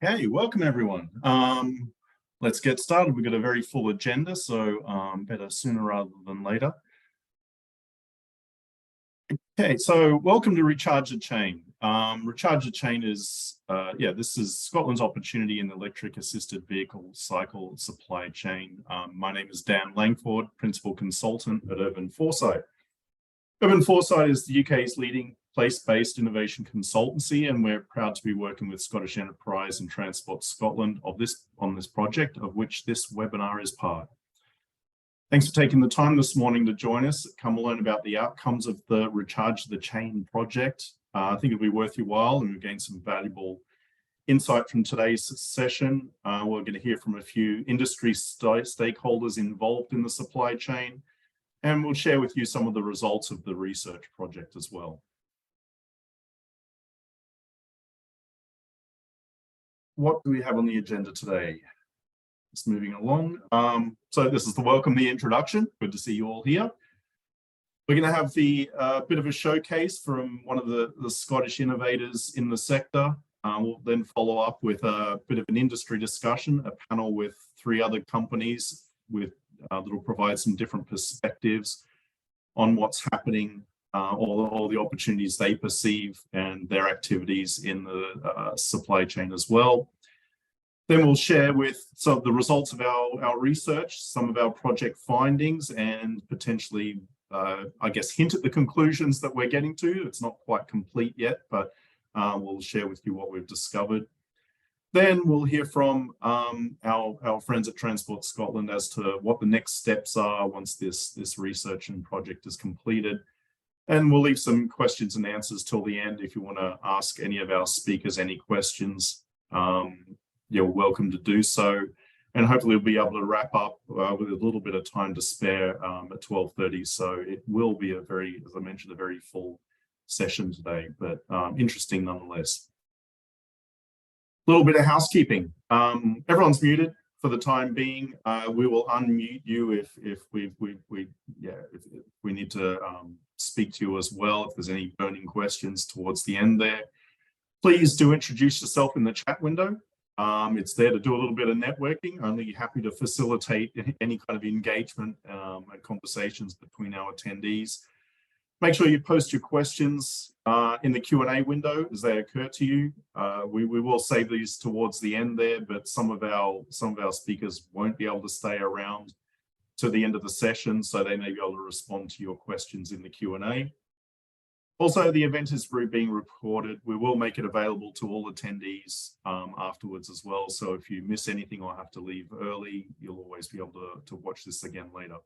Okay, welcome everyone. Let's get started. We've got a very full agenda, so better sooner rather than later. Okay, so welcome to Recharge the Chain. Recharge the Chain is, this is Scotland's opportunity in the electric assisted vehicle cycle supply chain. My name is Dan Langford, Principal Consultant at Urban Foresight. Urban Foresight is the UK's leading place-based innovation consultancy, and we're proud to be working with Scottish Enterprise and Transport Scotland on this project, of which this webinar is part. Thanks for taking the time this morning to join us. Come learn about the outcomes of the Recharge the Chain project. I think it'll be worth your while, and we'll gain some valuable insight from today's session. We're going to hear from a few industry stakeholders involved in the supply chain, and we'll share with you some of the results of the research project as well. What do we have on the agenda today? Just moving along. So this is the introduction. Good to see you all here. We're going to have the bit of a showcase from one of the Scottish innovators in the sector. We'll then follow up with a bit of an industry discussion, a panel with 3 other companies that will provide some different perspectives on what's happening, all the opportunities they perceive and their activities in the supply chain as well. Then we'll share with some of the results of our research, some of our project findings, and potentially, I guess, hint at the conclusions that we're getting to. It's not quite complete yet, but we'll share with you what we've discovered. Then we'll hear from our friends at Transport Scotland as to what the next steps are once this research and project is completed. And we'll leave some questions and answers till the end. If you want to ask any of our speakers any questions, you're welcome to do so. And hopefully we'll be able to wrap up with a little bit of time to spare at 12:30. So it will be as I mentioned, a very full session today, but interesting nonetheless. A little bit of housekeeping. Everyone's muted for the time being. We will unmute you if we need to speak to you as well, if there's any burning questions towards the end there. Please do introduce yourself in the chat window. It's there to do a little bit of networking. Only happy to facilitate any kind of engagement and conversations between our attendees. Make sure you post your questions in the Q&A window as they occur to you. We will save these towards the end there, but some of our speakers won't be able to stay around to the end of the session, so they may be able to respond to your questions in the Q&A. Also, the event is being recorded. We will make it available to all attendees afterwards as well. So if you miss anything or have to leave early, you'll always be able to watch this again later.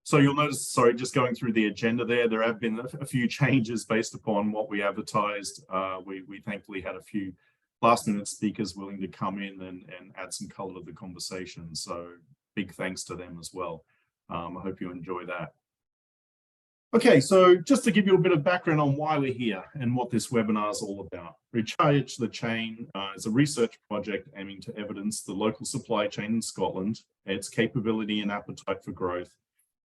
So you'll notice, sorry, just going through the agenda there have been a few changes based upon what we advertised. We thankfully had a few last-minute speakers willing to come in and add some color to the conversation. So big thanks to them as well. I hope you enjoy that. Okay, so just to give you a bit of background on why we're here and what this webinar is all about. Recharge the Chain is a research project aiming to evidence the local supply chain in Scotland, its capability and appetite for growth.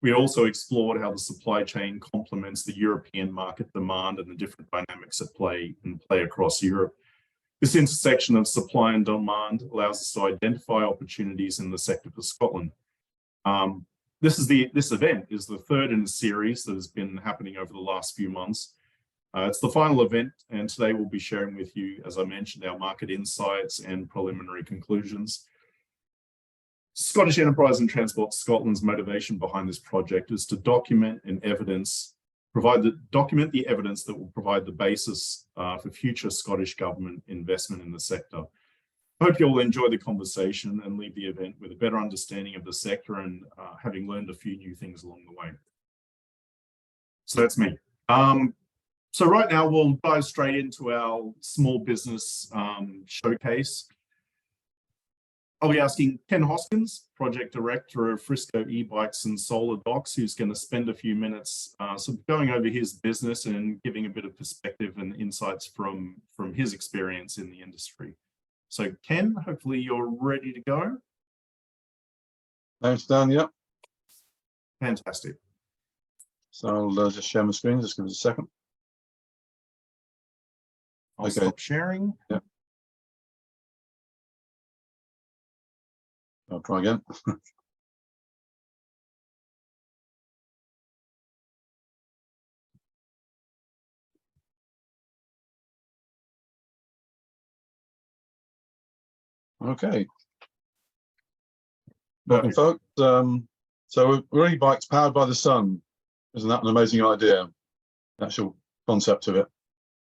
We also explored how the supply chain complements the European market demand and the different dynamics at play across Europe. This intersection of supply and demand allows us to identify opportunities in the sector for Scotland. This event is the 3rd in a series that has been happening over the last few months. It's the final event, and today we'll be sharing with you, as I mentioned, our market insights and preliminary conclusions. Scottish Enterprise and Transport Scotland's motivation behind this project is to document the evidence that will provide the basis for future Scottish Government investment in the sector. I hope you all enjoy the conversation and leave the event with a better understanding of the sector and having learned a few new things along the way. So that's me. So right now we'll dive straight into our small business showcase. I'll be asking Ken Hoskins, Project Director of Frisco eBikes and Solar Docks, who's going to spend a few minutes going over his business and giving a bit of perspective and insights from his experience in the industry. So Ken, hopefully you're ready to go. Thanks, Dan. Yep. Fantastic. So I'll just share my screen. Just give us a second. I'll stop sharing. Yep. I'll try again. Okay. Welcome, folks. So we're e-bikes powered by the sun. Isn't that an amazing idea? The actual concept of it.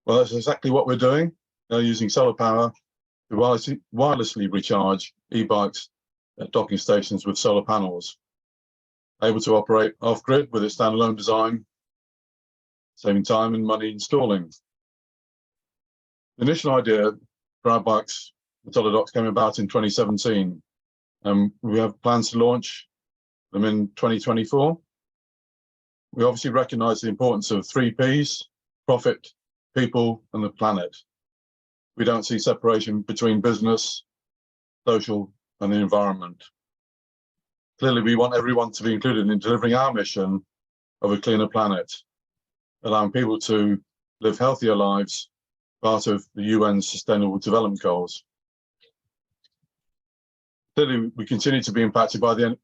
Well, that's exactly what we're doing. They're using solar power to wirelessly recharge e-bikes at docking stations with solar panels, able to operate off-grid with a standalone design, saving time and money installing. The initial idea for our bikes, the solar docks, came about in 2017, and we have plans to launch them in 2024. We obviously recognize the importance of 3 Ps: profit, people, and the planet. We don't see separation between business, social, and the environment. Clearly, we want everyone to be included in delivering our mission of a cleaner planet, allowing people to live healthier lives, part of the UN's Sustainable Development Goals. Clearly, we continue to be impacted by the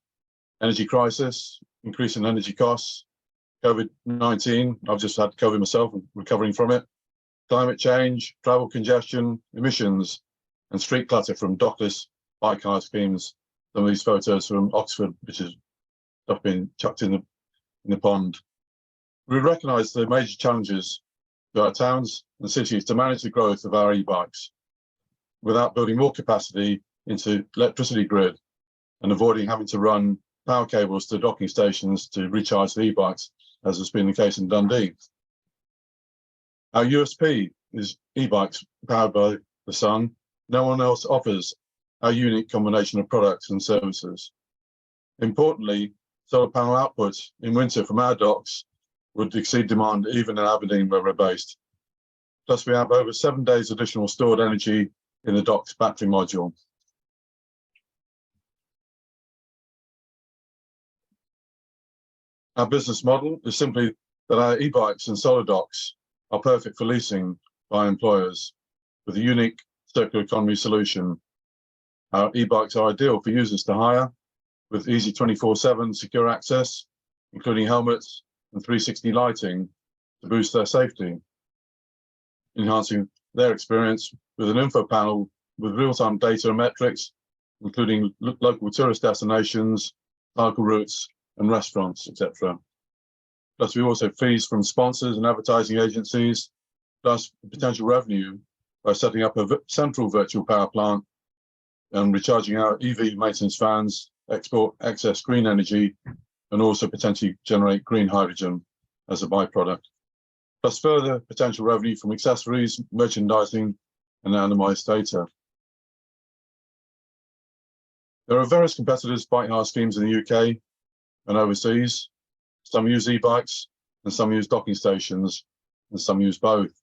energy crisis, increasing energy costs, COVID-19. I've just had COVID myself, recovering from it. Climate change, travel congestion, emissions, and street clutter from dockless bike hire schemes. Some of these photos from Oxford, which is stuff being chucked in the pond. We recognise the major challenges to our towns and cities to manage the growth of our e-bikes without building more capacity into electricity grid and avoiding having to run power cables to docking stations to recharge the e-bikes, as has been the case in Dundee. Our USP is e-bikes powered by the sun. No one else offers our unique combination of products and services. Importantly, solar panel output in winter from our docks would exceed demand even in Aberdeen, where we're based. Plus, we have over 7 days additional stored energy in the dock's battery module. Our business model is simply that our e-bikes and solar docks are perfect for leasing by employers with a unique circular economy solution. Our e-bikes are ideal for users to hire with easy 24/7 secure access, including helmets and 360 lighting to boost their safety, enhancing their experience with an info panel with real-time data and metrics, including local tourist destinations, cycle routes, and restaurants, etc. Plus, we also have fees from sponsors and advertising agencies, plus potential revenue by setting up a central virtual power plant and recharging our EV maintenance vans, export excess green energy, and also potentially generate green hydrogen as a byproduct. Plus further potential revenue from accessories, merchandising, and anonymized data. There are various competitors' bike hire schemes in the UK and overseas. Some use e-bikes, and some use docking stations, and some use both.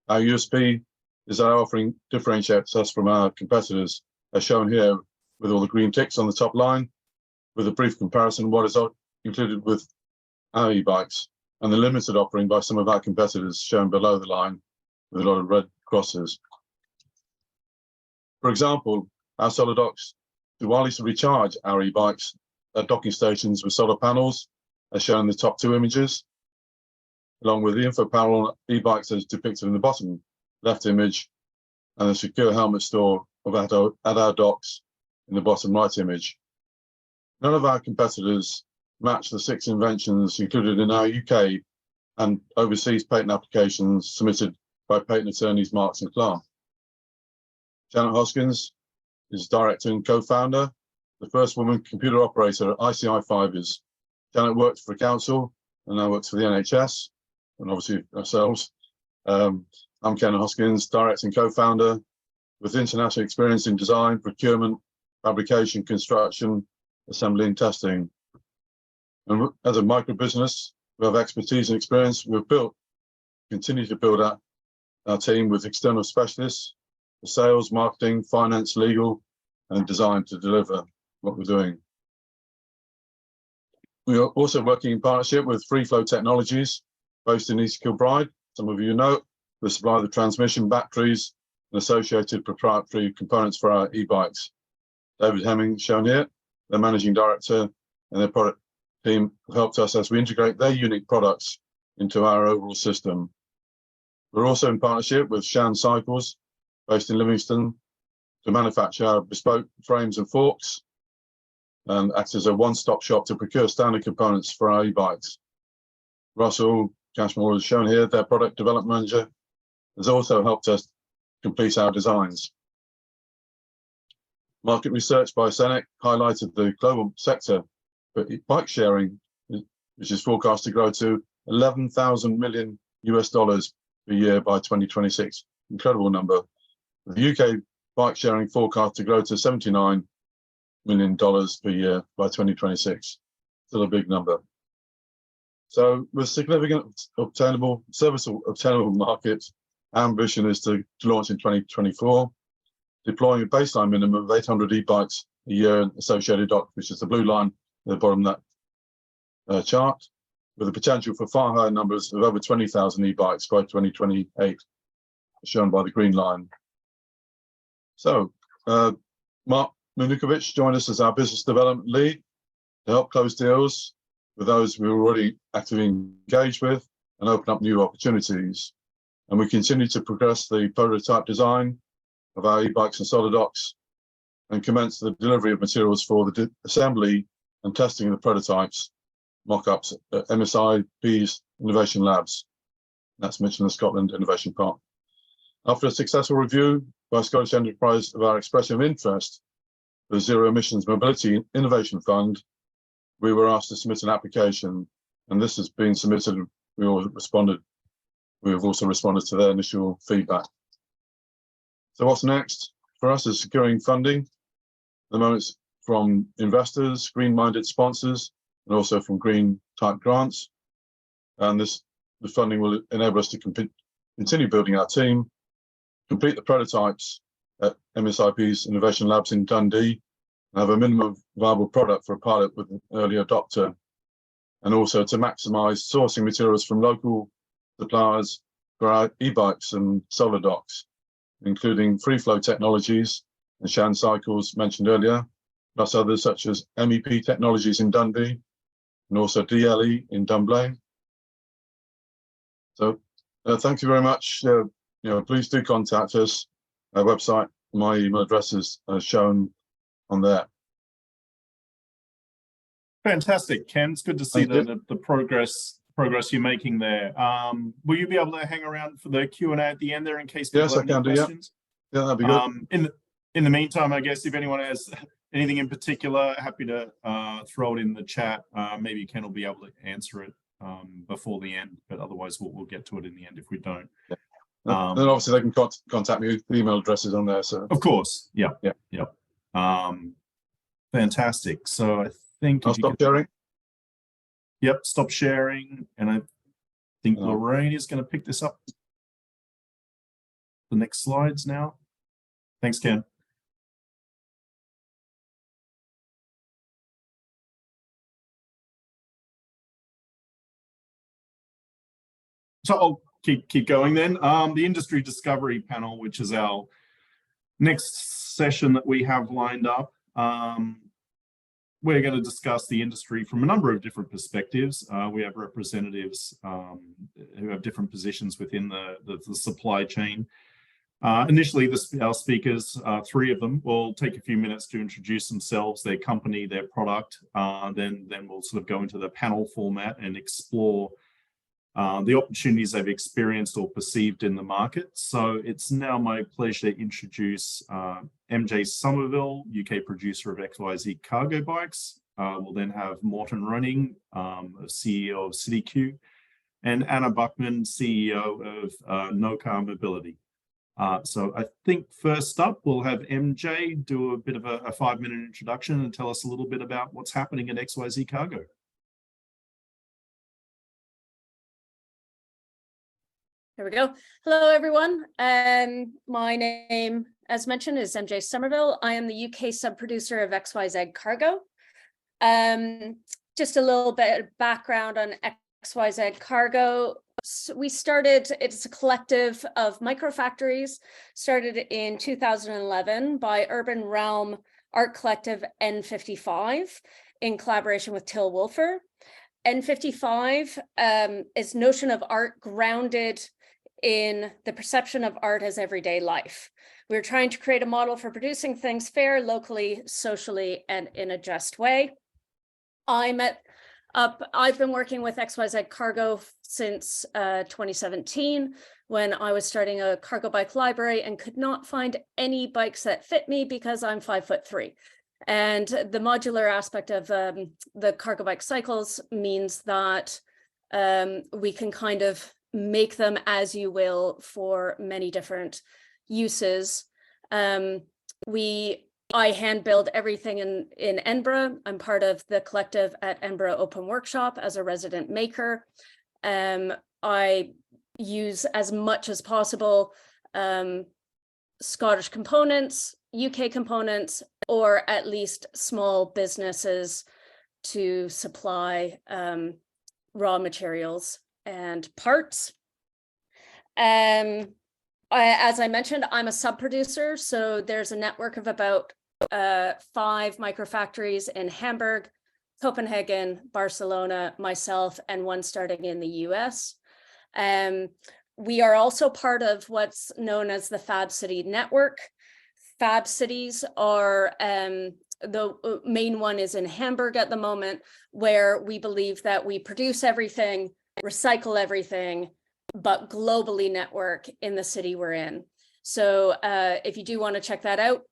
Our USP is our offering differentiates us from our competitors, as shown here with all the green ticks on the top line, with a brief comparison of what is included with our e-bikes, and the limited offering by some of our competitors shown below the line with a lot of red crosses. For example, our solar docks do wirelessly recharge our e-bikes at docking stations with solar panels, as shown in the top 2 images, along with the info panel on e-bikes as depicted in the bottom left image, and a secure helmet store at our docks in the bottom right image. None of our competitors match the 6 inventions included in our UK and overseas patent applications submitted by patent attorneys Marks and Clark. Janet Hoskins is director and co-founder, the first woman computer operator at ICI Fibers. Janet worked for council and now works for the NHS, and obviously ourselves. I'm Ken Hoskins, director and co-founder with international experience in design, procurement, fabrication, construction, assembly, and testing. And as a micro business, we have expertise and experience. We've continue to build out our team with external specialists for sales, marketing, finance, legal, and design to deliver what we're doing. We are also working in partnership with Free Flow Technologies, based in East Kilbride. Some of you know, we supply the transmission, batteries, and associated proprietary components for our e-bikes. David Hemming, shown here, their managing director, and their product team have helped us as we integrate their unique products into our overall system. We're also in partnership with Shan Cycles, based in Livingston, to manufacture bespoke frames and forks, and acts as a one-stop shop to procure standard components for our e-bikes. Russell Cashmore is shown here, their product development manager, has also helped us complete our designs. Market research by Senec highlighted the global sector for bike sharing, which is forecast to grow to $11,000 million per year by 2026. Incredible number. The UK bike sharing forecast to grow to $79 million per year by 2026. Still a big number. So with significant serviceable obtainable markets, our ambition is to launch in 2024, deploying a baseline minimum of 800 e-bikes a year and associated dock, which is the blue line at the bottom of that chart, with the potential for far higher numbers of over 20,000 e-bikes by 2028, shown by the green line. So, Mark Minukovic joined us as our business development lead to help close deals with those we were already actively engaged with and open up new opportunities. And we continue to progress the prototype design of our e-bikes and solid docks and commence the delivery of materials for the assembly and testing of the prototypes, mock-ups at MSIP's Innovation Labs. That's Michelin Scotland Innovation Park. After a successful review by Scottish Enterprise of our expression of interest for the Zero Emissions Mobility Innovation Fund, we were asked to submit an application, and this has been submitted. We have also responded to their initial feedback. So what's next for us is securing funding. At the moment, it's from investors, green-minded sponsors, and also from green-type grants. And the funding will enable us to continue building our team, complete the prototypes at MSIP's Innovation Labs in Dundee, and have a minimum viable product for a pilot with an early adopter, and also to maximize sourcing materials from local suppliers for our e-bikes and solar docks, including free flow technologies and Shan Cycles mentioned earlier, plus others such as MEP Technologies in Dundee and also DLE in Dunblane. So thank you very much. Please do contact us. Our website, my email address is shown on there. Fantastic, Ken. It's good to see the progress you're making there. Will you be able to hang around for the Q&A at the end there in case people have any questions? Yeah, that'd be good. In the meantime, I guess if anyone has anything in particular, happy to throw it in the chat. Maybe Ken will be able to answer it before the end, but otherwise we'll get to it in the end if we don't. Yeah. Then obviously they can contact me. The email address is on there. So of course, yeah. Fantastic. So I think I'll stop sharing. Yep, stop sharing, and I think Lorraine is going to pick this up. The next slides now. Thanks, Ken. So I'll keep going then. The industry discovery panel, which is our next session that we have lined up. We're going to discuss the industry from a number of different perspectives. We have representatives who have different positions within the supply chain. Initially, our speakers, three of them, will take a few minutes to introduce themselves, their company, their product. Then we'll sort of go into the panel format and explore the opportunities they've experienced or perceived in the market. So it's now my pleasure to introduce MJ Somerville, UK producer of XYZ cargo bikes. We'll then have Morten Rynnning, CEO of CityQ, and Anna Buchmann, CEO of NOCA Mobility. So I think first up, we'll have MJ do a bit of a 5-minute introduction and tell us a little bit about what's happening at XYZ Cargo. There we go. Hello, everyone. My name, as mentioned, is MJ Somerville. I am the UK sub-producer of XYZ Cargo. Just a little bit of background on XYZ Cargo. we started, it's a collective of microfactories, started in 2011 by Urban Realm Art Collective N55 in collaboration with Till Wolfer. N55 is notion of art grounded in the perception of art as everyday life. We're trying to create a model for producing things fair, locally, socially, and in a just way. I've been working with XYZ Cargo since 2017, when I was starting a cargo bike library and could not find any bikes that fit me because I'm 5'3". And the modular aspect of the cargo bike cycles means that we can kind of make them as you will for many different uses. I hand build everything in Edinburgh. I'm part of the collective at Edinburgh Open Workshop as a resident maker. I use as much as possible Scottish components, UK components, or at least small businesses to supply raw materials and parts. As I mentioned, I'm a sub-producer, so there's a network of about 5 microfactories in Hamburg, Copenhagen, Barcelona, myself, and one starting in the US. We are also part of what's known as the Fab City Network. Fab cities are, the main one is in Hamburg at the moment, where we believe that we produce everything, recycle everything, but globally network in the city we're in. So if you do want to check that out,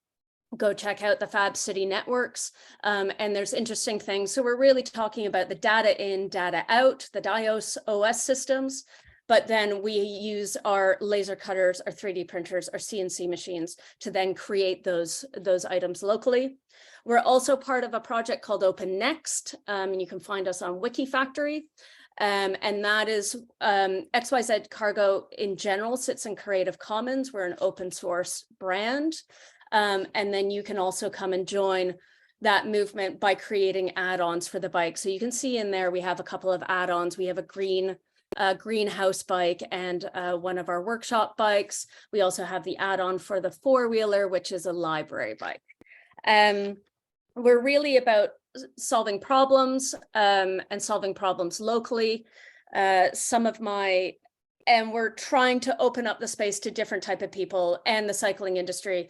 go check out the Fab City networks. And there's interesting things. So we're really talking about the data in, data out, the DIOS OS systems, but then we use our laser cutters, our 3D printers, our CNC machines to then create those items locally. We're also part of a project called Open Next, and you can find us on Wikifactory. And that is XYZ Cargo in general sits in Creative Commons. We're an open source brand. And then you can also come and join that movement by creating add-ons for the bike. So you can see in there, we have a couple of add-ons. We have a greenhouse bike and one of our workshop bikes. We also have the add-on for the four-wheeler, which is a library bike. We're really about solving problems and solving problems locally. And we're trying to open up the space to different type of people and the cycling industry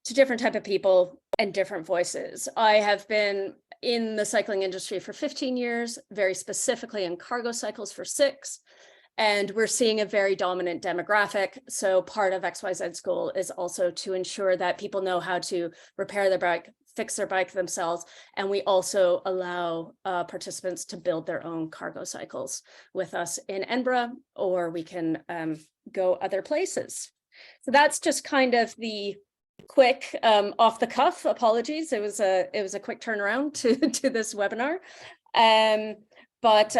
to different type of people and different voices. I have been in the cycling industry for 15 years, very specifically in cargo cycles for 6. And we're seeing a very dominant demographic. So part of XYZ's goal is also to ensure that people know how to repair their bike, fix their bike themselves. And we also allow participants to build their own cargo cycles with us in Edinburgh, or we can go other places. So that's just kind of the quick off the cuff, apologies. It was a quick turnaround to this webinar. But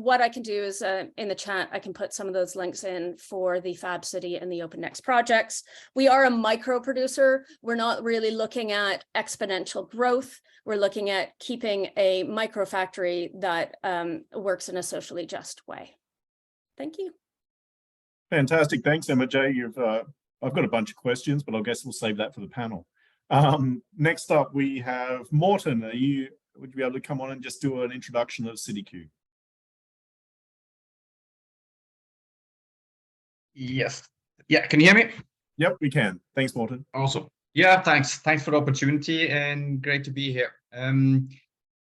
what I can do is in the chat, I can put some of those links in for the Fab City and the Open Next projects. We are a micro producer. We're not really looking at exponential growth. We're looking at keeping a micro factory that works in a socially just way. Thank you. Fantastic. Thanks, Emma J. I've got a bunch of questions, but I guess we'll save that for the panel. Next up, we have Morten. Would you be able to come on and just do an introduction of CityQ? Yes. Yeah, can you hear me? Yep, we can. Thanks, Morten. Awesome. Yeah, thanks. Thanks for the opportunity and great to be here.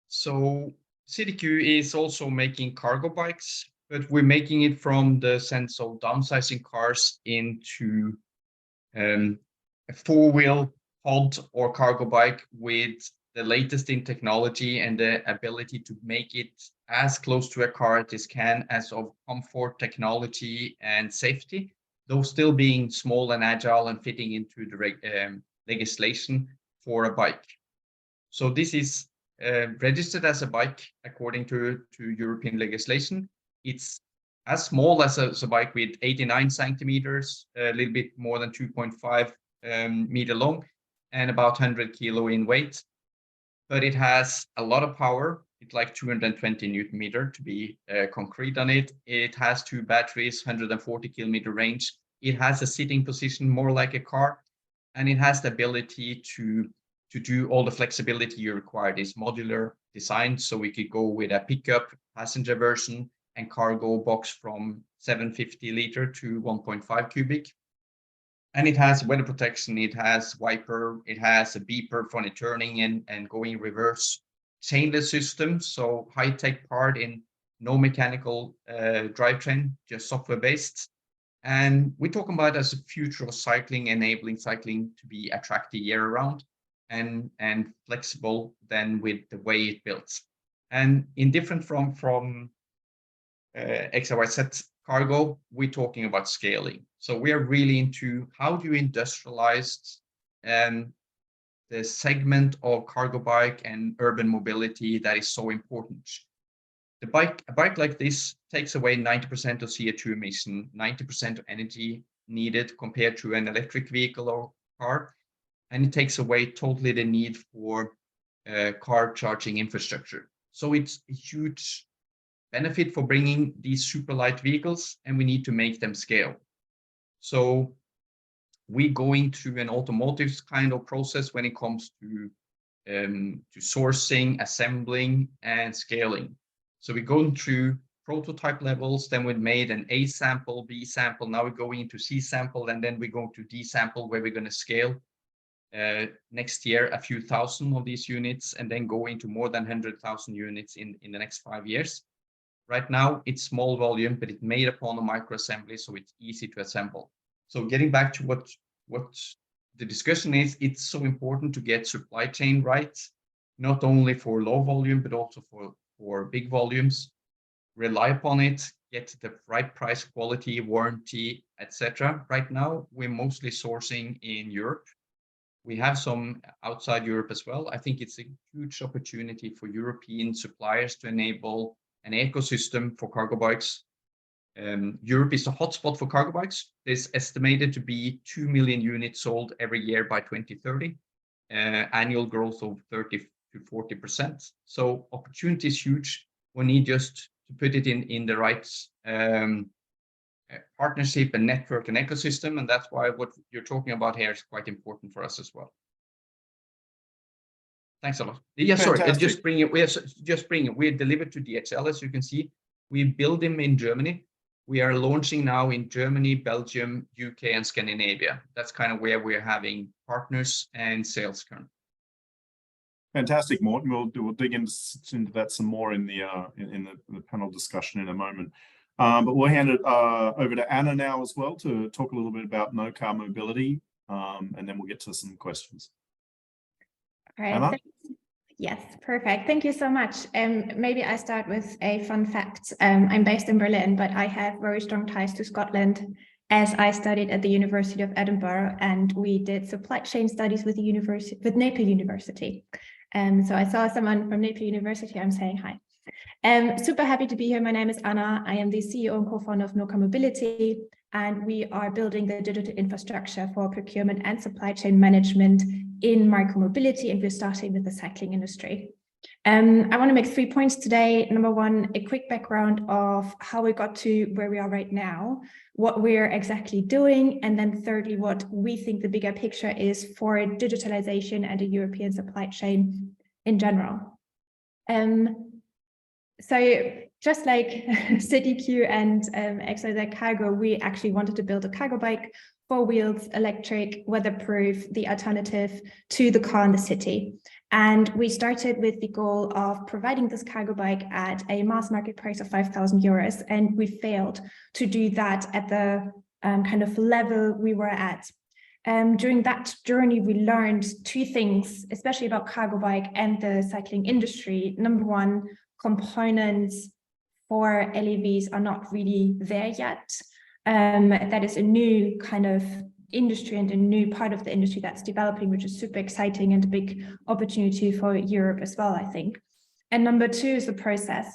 So CityQ is also making cargo bikes, but we're making it from the sense of downsizing cars into a four-wheel pod or cargo bike with the latest in technology and the ability to make it as close to a car as it can, as of comfort, technology, and safety, though still being small and agile and fitting into the legislation for a bike. So this is registered as a bike according to European legislation. It's as small as a bike with 89 centimeters, a little bit more than 2.5 meter long, and about 100 kilo in weight. But it has a lot of power. It's like 220 Newton meter to be concrete on it. It has 2 batteries, 140 kilometer range. It has a sitting position more like a car, and it has the ability to do all the flexibility you require. It's modular design, so we could go with a pickup passenger version and cargo box from 750 liter to 1.5 cubic. And it has weather protection, it has wiper, it has a beeper for the turning and going reverse, chainless system, so high-tech part in no mechanical drivetrain, just software-based. And we're talking about as a future of cycling, enabling cycling to be attractive year-round and flexible than with the way it builds. And in different from XYZ cargo, we're talking about scaling. So we are really into how do you industrialize the segment of cargo bike and urban mobility that is so important. A bike like this takes away 90% of CO2 emission, 90% of energy needed compared to an electric vehicle or car, and it takes away totally the need for car charging infrastructure. So it's a huge benefit for bringing these super light vehicles, and we need to make them scale. So we going through an automotive kind of process when it comes to sourcing, assembling, and scaling. So we're going through prototype levels, then we made an A sample, B sample, now we're going into C sample, and then we go to D sample where we're going to scale next year a few thousand of these units, and then go into more than 100,000 units in the next 5 years. Right now, it's small volume, but it's made upon a microassembly, so it's easy to assemble. So getting back to what the discussion is, it's so important to get supply chain right, not only for low volume, but also for big volumes. Rely upon it, get the right price, quality, warranty, etc. Right now, we're mostly sourcing in Europe. We have some outside Europe as well. I think it's a huge opportunity for European suppliers to enable an ecosystem for cargo bikes. Europe is a hotspot for cargo bikes. There's estimated to be 2 million units sold every year by 2030, annual growth of 30 to 40%. So opportunity is huge. We need just to put it in the right partnership and network and ecosystem, and that's why what you're talking about here is quite important for us as well. Thanks a lot. Yeah, sorry, just bring it. We're delivered to DHL, as you can see. We build them in Germany. We are launching now in Germany, Belgium, UK, and Scandinavia. That's kind of where we're having partners and sales currently. Fantastic, Morten. We'll dig into that some more in the panel discussion in a moment. But we'll hand it over to Anna now as well to talk a little bit about NOCA mobility, and then we'll get to some questions. All right. Anna? Yes, perfect. Thank you so much. Maybe I start with a fun fact. I'm based in Berlin, but I have very strong ties to Scotland, as I studied at the University of Edinburgh, and we did supply chain studies with Napier University. So I saw someone from Napier University. I'm saying hi. Super happy to be here. My name is Anna. I am the CEO and co-founder of NOCA Mobility, and we are building the digital infrastructure for procurement and supply chain management in micromobility, and we're starting with the cycling industry. I want to make 3 points today. Number one, a quick background of how we got to where we are right now, what we're exactly doing, and then thirdly, what we think the bigger picture is for digitalization and a European supply chain in general. So just like CityQ and XYZ Cargo, we actually wanted to build a cargo bike, 4 wheels, electric, weatherproof, the alternative to the car in the city. And we started with the goal of providing this cargo bike at a mass market price of 5,000 euros. And we failed to do that at the kind of level we were at. During that journey, we learned 2 things, especially about cargo bike and the cycling industry. Number one, components for LEVs are not really there yet. That is a new kind of industry and a new part of the industry that's developing, which is super exciting and a big opportunity for Europe as well, I think. And number 2 is the process.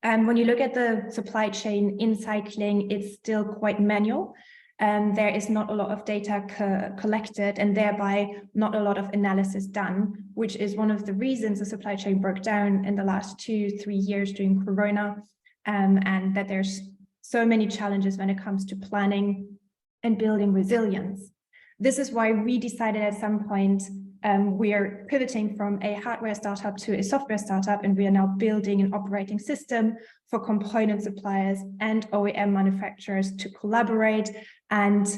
When you look at the supply chain in cycling, it's still quite manual. there is not a lot of data collected and thereby not a lot of analysis done, which is one of the reasons the supply chain broke down in the last 2-3 years during Corona, and that there's so many challenges when it comes to planning and building resilience. This is why we decided at some point we are pivoting from a hardware startup to a software startup, and we are now building an operating system for component suppliers and OEM manufacturers to collaborate and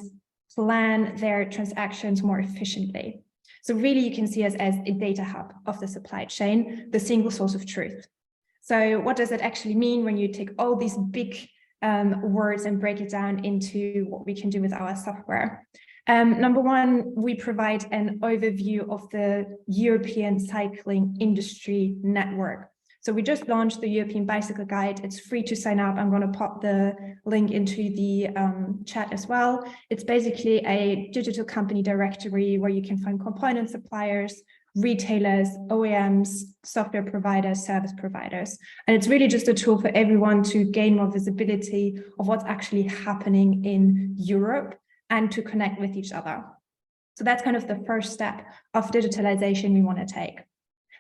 plan their transactions more efficiently. So really you can see us as a data hub of the supply chain, the single source of truth. So what does it actually mean when you take all these big words and break it down into what we can do with our software? Number one, we provide an overview of the European cycling industry network. So we just launched the European Bicycle Guide. It's free to sign up. I'm going to pop the link into the chat as well. It's basically a digital company directory where you can find component suppliers, retailers, OEMs, software providers, service providers. And it's really just a tool for everyone to gain more visibility of what's actually happening in Europe and to connect with each other. So that's kind of the first step of digitalization we want to take.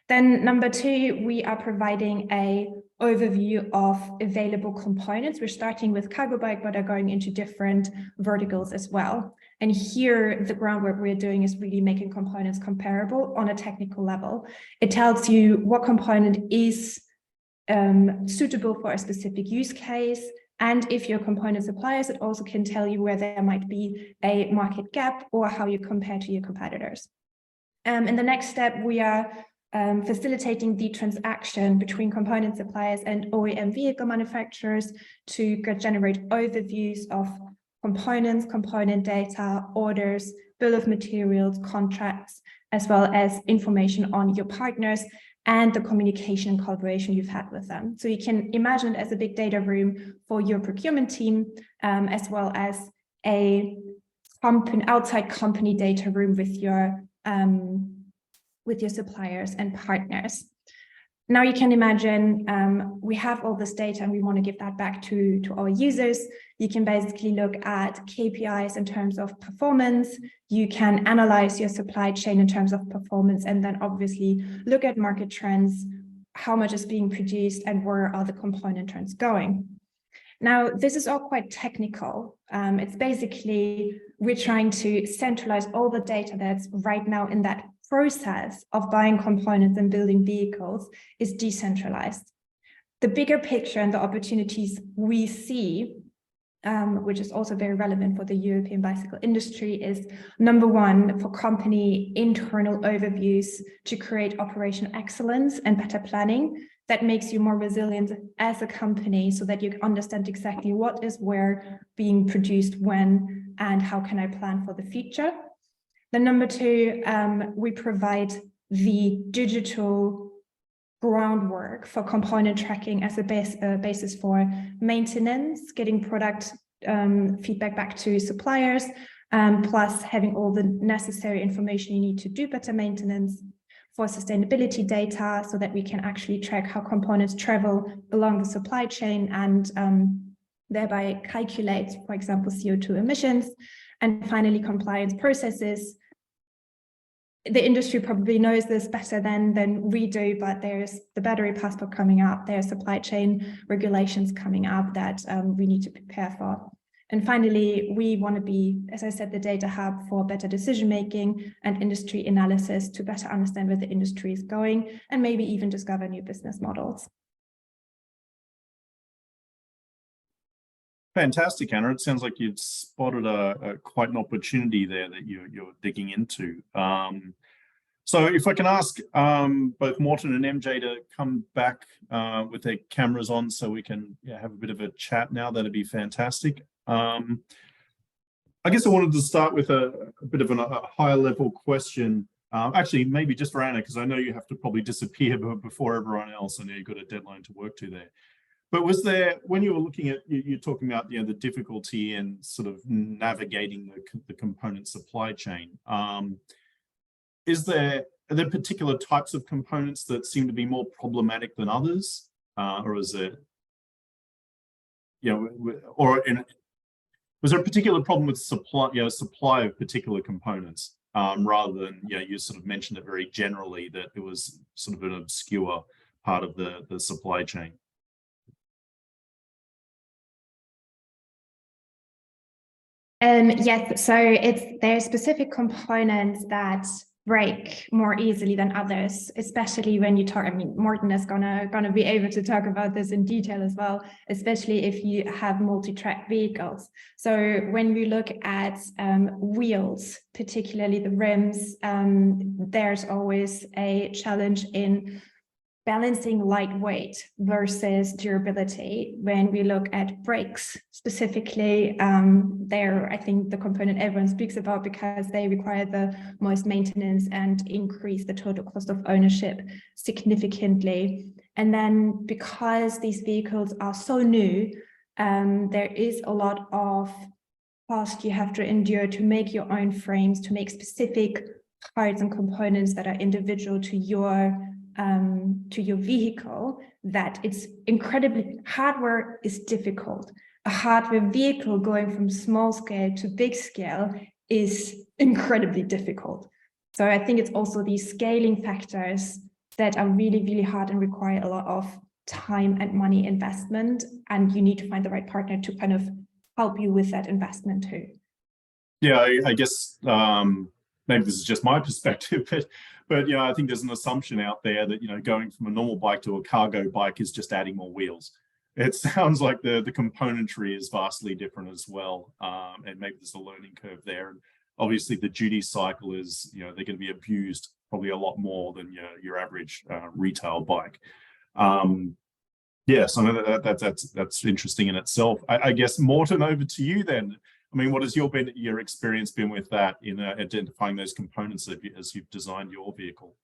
Then number two, we are providing an overview of available components. We're starting with cargo bike, but are going into different verticals as well. And here, the groundwork we're doing is really making components comparable on a technical level. It tells you what component is suitable for a specific use case. And if you're component suppliers, it also can tell you where there might be a market gap or how you compare to your competitors. In the next step, we are facilitating the transaction between component suppliers and OEM vehicle manufacturers to generate overviews of components, component data, orders, bill of materials, contracts, as well as information on your partners and the communication and collaboration you've had with them. So you can imagine it as a big data room for your procurement team, as well as a outside company data room with your suppliers and partners. Now you can imagine we have all this data and we want to give that back to our users. You can basically look at KPIs in terms of performance. You can analyze your supply chain in terms of performance, and then obviously look at market trends, how much is being produced and where are the component trends going. Now, this is all quite technical. It's basically, we're trying to centralize all the data that's right now in that process of buying components and building vehicles is decentralized. The bigger picture and the opportunities we see, which is also very relevant for the European bicycle industry, is number one, for company internal overviews to create operational excellence and better planning that makes you more resilient as a company so that you understand exactly what is where being produced when and how can I plan for the future. Then number two, we provide the digital groundwork for component tracking as a basis for maintenance, getting product feedback back to suppliers, plus having all the necessary information you need to do better maintenance, for sustainability data so that we can actually track how components travel along the supply chain and thereby calculate, for example, CO2 emissions, and finally compliance processes. The industry probably knows this better than we do, but there's the battery passport coming up, there's supply chain regulations coming up that we need to prepare for. And finally, we want to be, as I said, the data hub for better decision-making and industry analysis to better understand where the industry is going and maybe even discover new business models. Fantastic, Anna. It sounds like you've spotted quite an opportunity there that you're digging into. So if I can ask both Morten and MJ to come back with their cameras on so we can have a bit of a chat now, that'd be fantastic. I guess I wanted to start with a bit of a higher level question. Actually, maybe just for Anna, because I know you have to probably disappear before everyone else. I know you've got a deadline to work to there. But was there, when you were looking at, you're talking about the difficulty in sort of navigating the component supply chain, are there particular types of components that seem to be more problematic than others? Or is it, or Was there a particular problem with supply of particular components, rather than, you sort of mentioned it very generally that it was sort of an obscure part of the supply chain? Yes, so there are specific components that break more easily than others, especially when you talk. I mean, Morten is gonna be able to talk about this in detail as well, especially if you have multi-track vehicles. So when we look at wheels, particularly the rims, there's always a challenge in balancing lightweight versus durability. When we look at brakes specifically, they're, I think, the component everyone speaks about because they require the most maintenance and increase the total cost of ownership significantly. And then because these vehicles are so new, there is a lot of cost you have to endure to make your own frames, to make specific parts and components that are individual to your vehicle, that it's incredibly, hardware is difficult. A hardware vehicle going from small scale to big scale is incredibly difficult. So I think it's also these scaling factors that are really, really hard and require a lot of time and money investment. And you need to find the right partner to kind of help you with that investment too. Yeah, I guess maybe this is just my perspective, but I think there's an assumption out there that going from a normal bike to a cargo bike is just adding more wheels. It sounds like the componentry is vastly different as well, and maybe there's a learning curve there. And obviously, the duty cycle is they're going to be abused probably a lot more than your average retail bike. Yes, I know that's interesting in itself. I guess, Morten, over to you then. I mean, what has your experience been with that in identifying those components as you've designed your vehicle?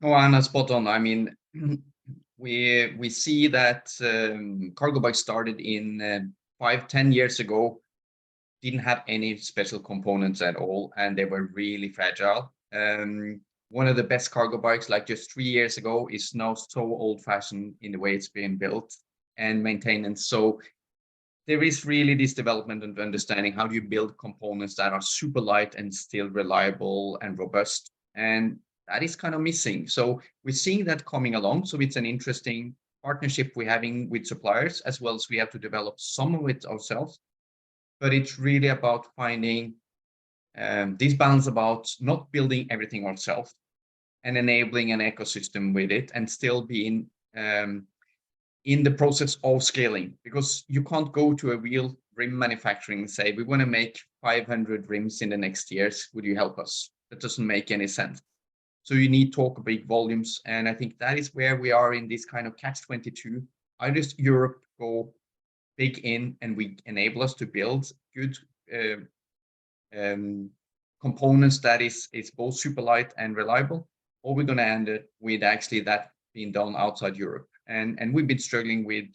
Oh, Anna, spot on. I mean, we see that cargo bikes started in 5-10 years ago, didn't have any special components at all, and they were really fragile. One of the best cargo bikes, like just 3 years ago, is now so old-fashioned in the way it's being built and maintenance. So there is really this development and understanding how do you build components that are super light and still reliable and robust. And that is kind of missing. So we're seeing that coming along. So it's an interesting partnership we're having with suppliers, as well as we have to develop some of it ourselves. But it's really about finding this balance about not building everything ourselves and enabling an ecosystem with it and still being in the process of scaling, because you can't go to a real rim manufacturing and say, we want to make 500 rims in the next years. Would you help us? That doesn't make any sense. So you need to talk big volumes. And I think that is where we are in this kind of catch-22. Either Europe go big in and we enable us to build good components that is both super light and reliable, or we're going to end it with actually that being done outside Europe. And we've been struggling with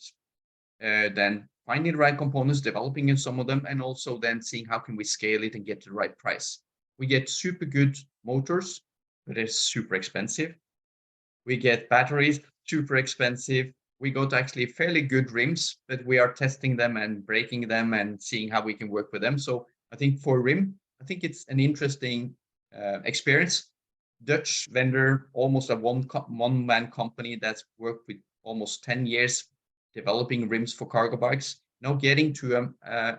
then finding the right components, developing in some of them, and also then seeing how can we scale it and get the right price. We get super good motors, but they're super expensive. We get batteries, super expensive. We got actually fairly good rims, but we are testing them and breaking them and seeing how we can work with them. So I think for rim, I think it's an interesting experience. Dutch vendor, almost a one-man company that's worked with almost 10 years developing rims for cargo bikes, now getting to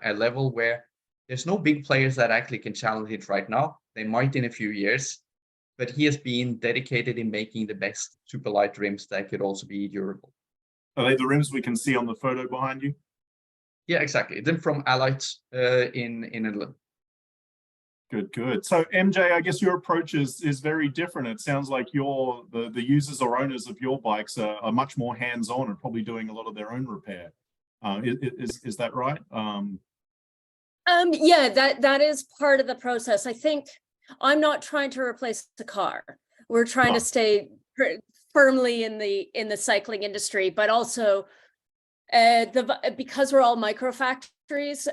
a level where there's no big players that actually can challenge it right now. They might in a few years, but he has been dedicated in making the best super light rims that could also be durable. Are they the rims we can see on the photo behind you? Yeah, exactly. Them from Allied in England. Good. So MJ, I guess your approach is very different. It sounds like the users or owners of your bikes are much more hands-on and probably doing a lot of their own repair. Is that right? Yeah, that is part of the process. I think I'm not trying to replace the car. We're trying to stay firmly in the cycling industry, but also because we're all micro factories,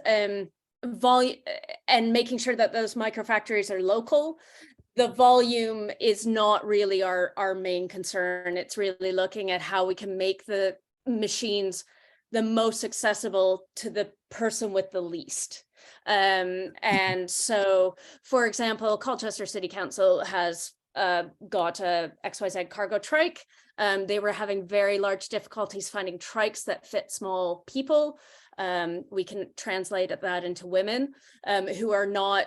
volume and making sure that those micro factories are local, the volume is not really our main concern. It's really looking at how we can make the machines the most accessible to the person with the least. And so, for example, Colchester City Council has got a XYZ cargo trike. They were having very large difficulties finding trikes that fit small people. We can translate that into women who are not,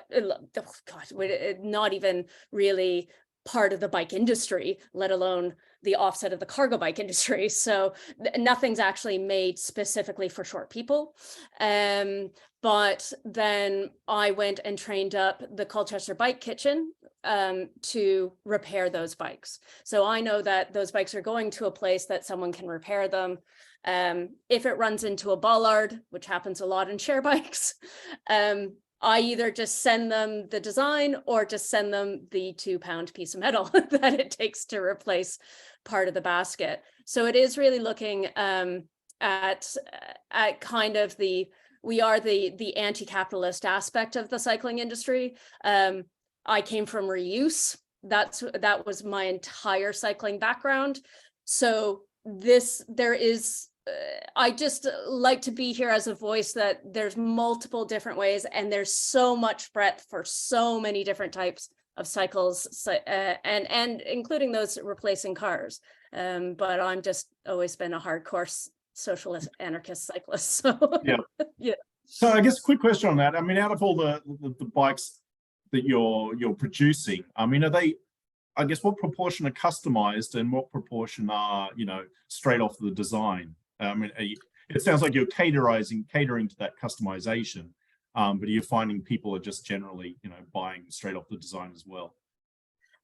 not even really part of the bike industry, let alone the offset of the cargo bike industry. So nothing's actually made specifically for short people. But then I went and trained up the Colchester Bike Kitchen to repair those bikes. So I know that those bikes are going to a place that someone can repair them. If it runs into a bollard, which happens a lot in share bikes, I either just send them the design or just send them the 2-pound piece of metal that it takes to replace part of the basket. So it is really looking at kind of we are the anti-capitalist aspect of the cycling industry. I came from reuse. That was my entire cycling background. So there is, I just like to be here as a voice that there's multiple different ways, and there's so much breadth for so many different types of cycles, and including those replacing cars. But I'm just always been a hardcore socialist anarchist cyclist. So yeah. Yeah. So I guess a quick question on that. I mean, out of all the bikes that you're producing, I mean, are they, I guess, what proportion are customized and what proportion are, you know, straight off the design? I mean, it sounds like you're catering to that customization, but are you finding people are just generally, you know, buying straight off the design as well?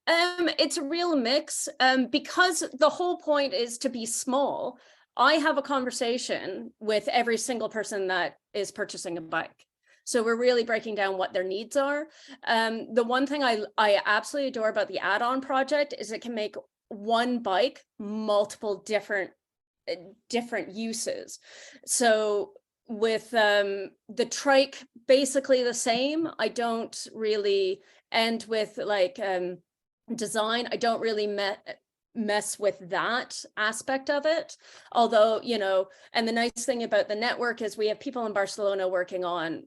It's a real mix, because the whole point is to be small. I have a conversation with every single person that is purchasing a bike. So we're really breaking down what their needs are. The one thing I absolutely adore about the add-on project is it can make one bike multiple different uses. So with the trike, basically the same. I don't really, and with like design, I don't really mess with that aspect of it. Although, you know, and the nice thing about the network is we have people in Barcelona working on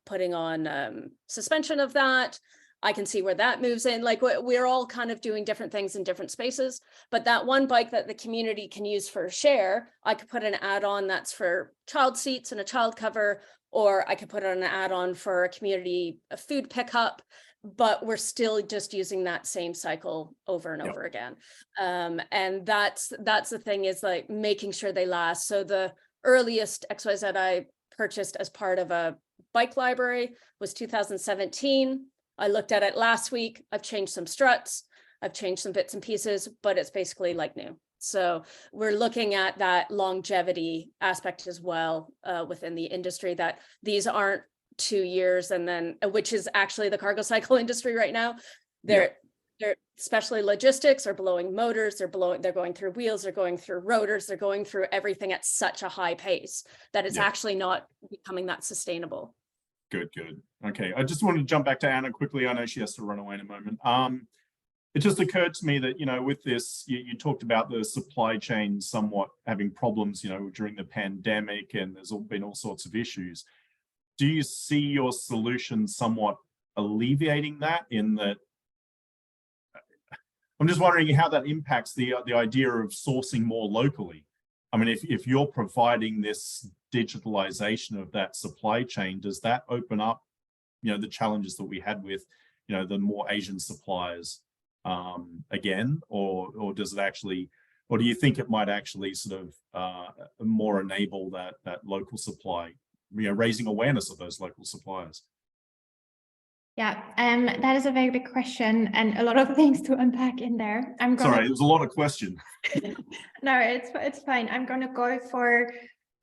putting on suspension of that. I can see where that moves in. Like we're all kind of doing different things in different spaces, but that one bike that the community can use for a share, I could put an add-on that's for child seats and a child cover, or I could put an add-on for a community food pickup, but we're still just using that same cycle over and over again. And that's the thing, is like making sure they last. So the earliest XYZ I purchased as part of a bike library was 2017. I looked at it last week. I've changed some struts, I've changed some bits and pieces, but it's basically like new. So we're looking at that longevity aspect as well within the industry, that these aren't 2 years and then, which is actually the cargo cycle industry right now. They're especially logistics are blowing motors, they're going through wheels, they're going through rotors, they're going through everything at such a high pace that it's actually not becoming that sustainable. Good. Okay, I just wanted to jump back to Anna quickly. I know she has to run away in a moment. It just occurred to me that, you know, with this, you talked about the supply chain somewhat having problems, you know, during the pandemic, and there's been all sorts of issues. Do you see your solution somewhat alleviating that, in that? I'm just wondering how that impacts the idea of sourcing more locally. I mean, if you're providing this digitalization of that supply chain, does that open up, you know, the challenges that we had with, you know, the more Asian suppliers again, or does it actually, or do you think it might actually sort of more enable that local supply, you know, raising awareness of those local suppliers? Yeah, that is a very big question and a lot of things to unpack in there. Sorry, it was a lot of question. No, it's fine. I'm going to go for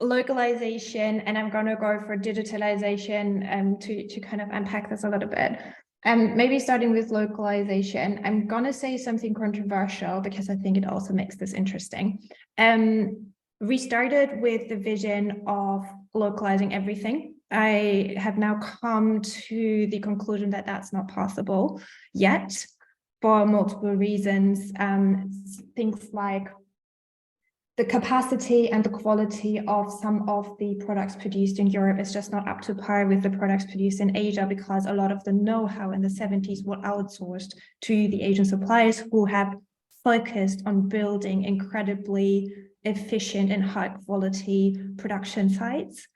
localization and I'm going to go for digitalization to kind of unpack this a little bit. Maybe starting with localization, I'm going to say something controversial because I think it also makes this interesting. We started with the vision of localizing everything. I have now come to the conclusion that that's not possible yet, for multiple reasons. Things like the capacity and the quality of some of the products produced in Europe is just not up to par with the products produced in Asia, because a lot of the know-how in the 70s was outsourced to the Asian suppliers who have focused on building incredibly efficient and high quality production sites.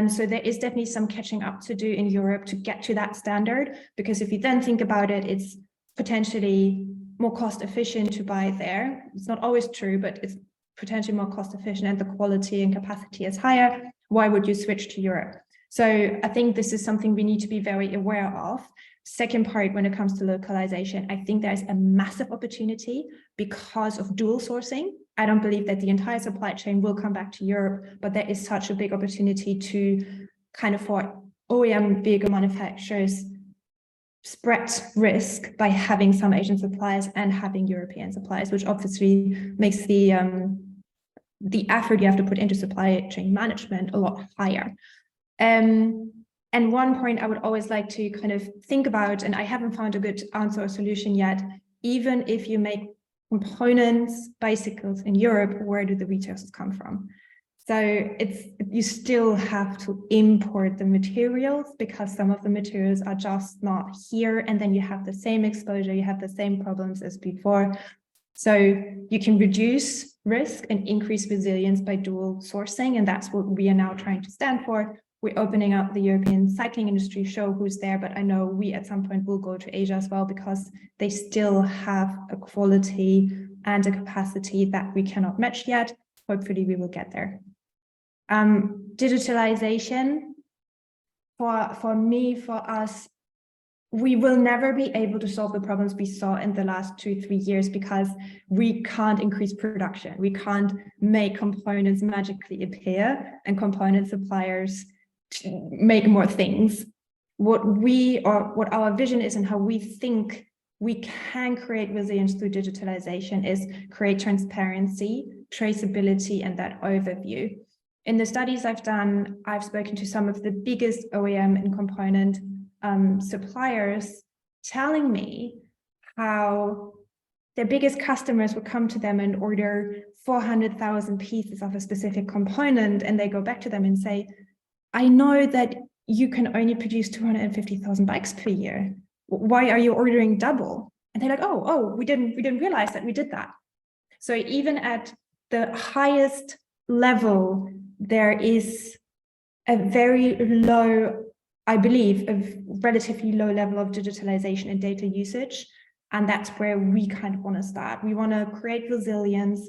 So there is definitely some catching up to do in Europe to get to that standard, because if you then think about it, it's potentially more cost efficient to buy there. It's not always true, but it's potentially more cost efficient and the quality and capacity is higher. Why would you switch to Europe? So I think this is something we need to be very aware of. Second part, when it comes to localization, I think there's a massive opportunity because of dual sourcing. I don't believe that the entire supply chain will come back to Europe, but there is such a big opportunity to kind of for OEM vehicle manufacturers spread risk by having some Asian suppliers and having European suppliers, which obviously makes the effort you have to put into supply chain management a lot higher. And one point I would always like to kind of think about, and I haven't found a good answer or solution yet, even if you make components, bicycles in Europe, where do the retailers come from? So you still have to import the materials because some of the materials are just not here, and then you have the same exposure, you have the same problems as before. So you can reduce risk and increase resilience by dual sourcing, and that's what we are now trying to stand for. We're opening up the European cycling industry show who's there, but I know we at some point will go to Asia as well, because they still have a quality and a capacity that we cannot match yet. Hopefully we will get there. Digitalization, for me, for us, we will never be able to solve the problems we saw in the last 2-3 years because we can't increase production. We can't make components magically appear and component suppliers make more things. What our vision is and how we think we can create resilience through digitalization is create transparency, traceability, and that overview. In the studies I've done, I've spoken to some of the biggest OEM and component suppliers telling me how their biggest customers would come to them and order 400,000 pieces of a specific component, and they go back to them and say, I know that you can only produce 250,000 bikes per year. Why are you ordering double? And they're like, oh, we didn't realize that we did that. So even at the highest level, there is a very low, I believe, a relatively low level of digitalization and data usage. And that's where we kind of want to start. We want to create resilience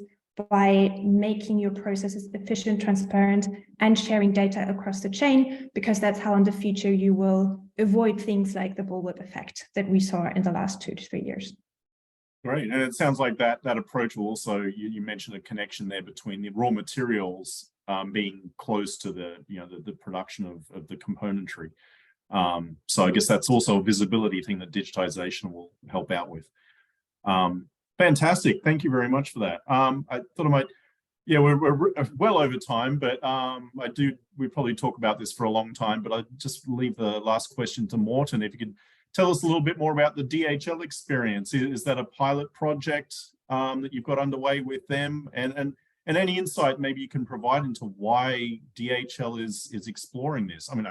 by making your processes efficient, transparent, and sharing data across the chain, because that's how in the future you will avoid things like the bullwhip effect that we saw in the last 2 to 3 years. Great, and it sounds like that approach will also, you mentioned a connection there between the raw materials being close to the production of the componentry. So I guess that's also a visibility thing that digitization will help out with. Fantastic, thank you very much for that. I thought I might, we're well over time, but we probably talk about this for a long time, but I'd just leave the last question to Morten. If you could tell us a little bit more about the DHL experience. Is that a pilot project that you've got underway with them? And any insight maybe you can provide into why DHL is exploring this? I mean,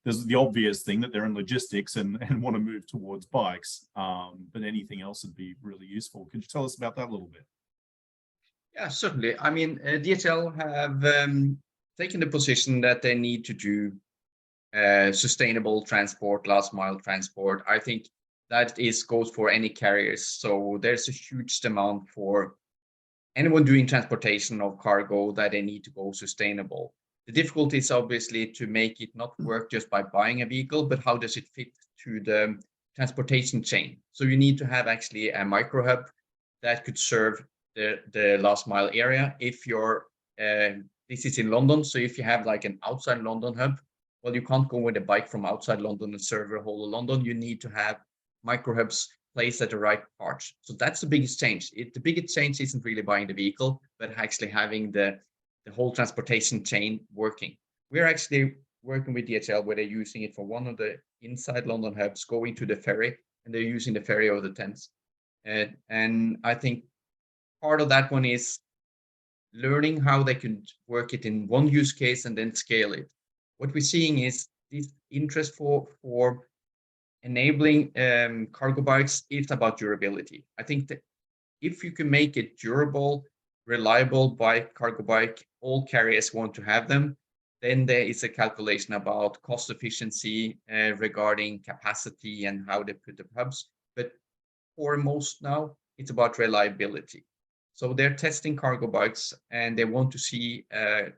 there's the obvious thing that they're in logistics and want to move towards bikes, but anything else would be really useful. Could you tell us about that a little bit? Yeah, certainly. I mean, DHL have taken the position that they need to do sustainable transport, last mile transport. I think that goes for any carriers. So there's a huge demand for anyone doing transportation of cargo that they need to go sustainable. The difficulty is obviously to make it not work just by buying a vehicle, but how does it fit to the transportation chain? So you need to have actually a micro hub that could serve the last mile area. If you're, this is in London, so if you have like an outside London hub, well, you can't go with a bike from outside London and serve the whole of London. You need to have micro hubs placed at the right parts. So that's the biggest change. The biggest change isn't really buying the vehicle, but actually having the whole transportation chain working. We're actually working with DHL where they're using it for one of the inside London hubs, going to the ferry, and they're using the ferry over the Thames. And I think part of that one is learning how they can work it in one use case and then scale it. What we're seeing is this interest for enabling cargo bikes is about durability. I think that if you can make it durable, reliable bike, cargo bike, all carriers want to have them, then there is a calculation about cost efficiency regarding capacity and how they put the hubs. But for most now, it's about reliability. So they're testing cargo bikes and they want to see a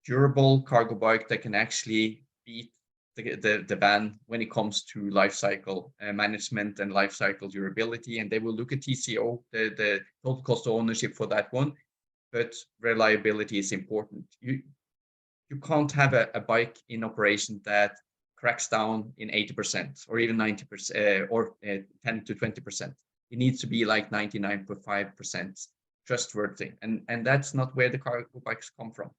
durable cargo bike that can actually beat the van when it comes to life cycle management and life cycle durability. And they will look at TCO, the total cost of ownership for that one. But reliability is important. You can't have a bike in operation that cracks down in 80% or even 90% or 10 to 20%. It needs to be like 99.5% trustworthy. And that's not where the cargo bikes come from,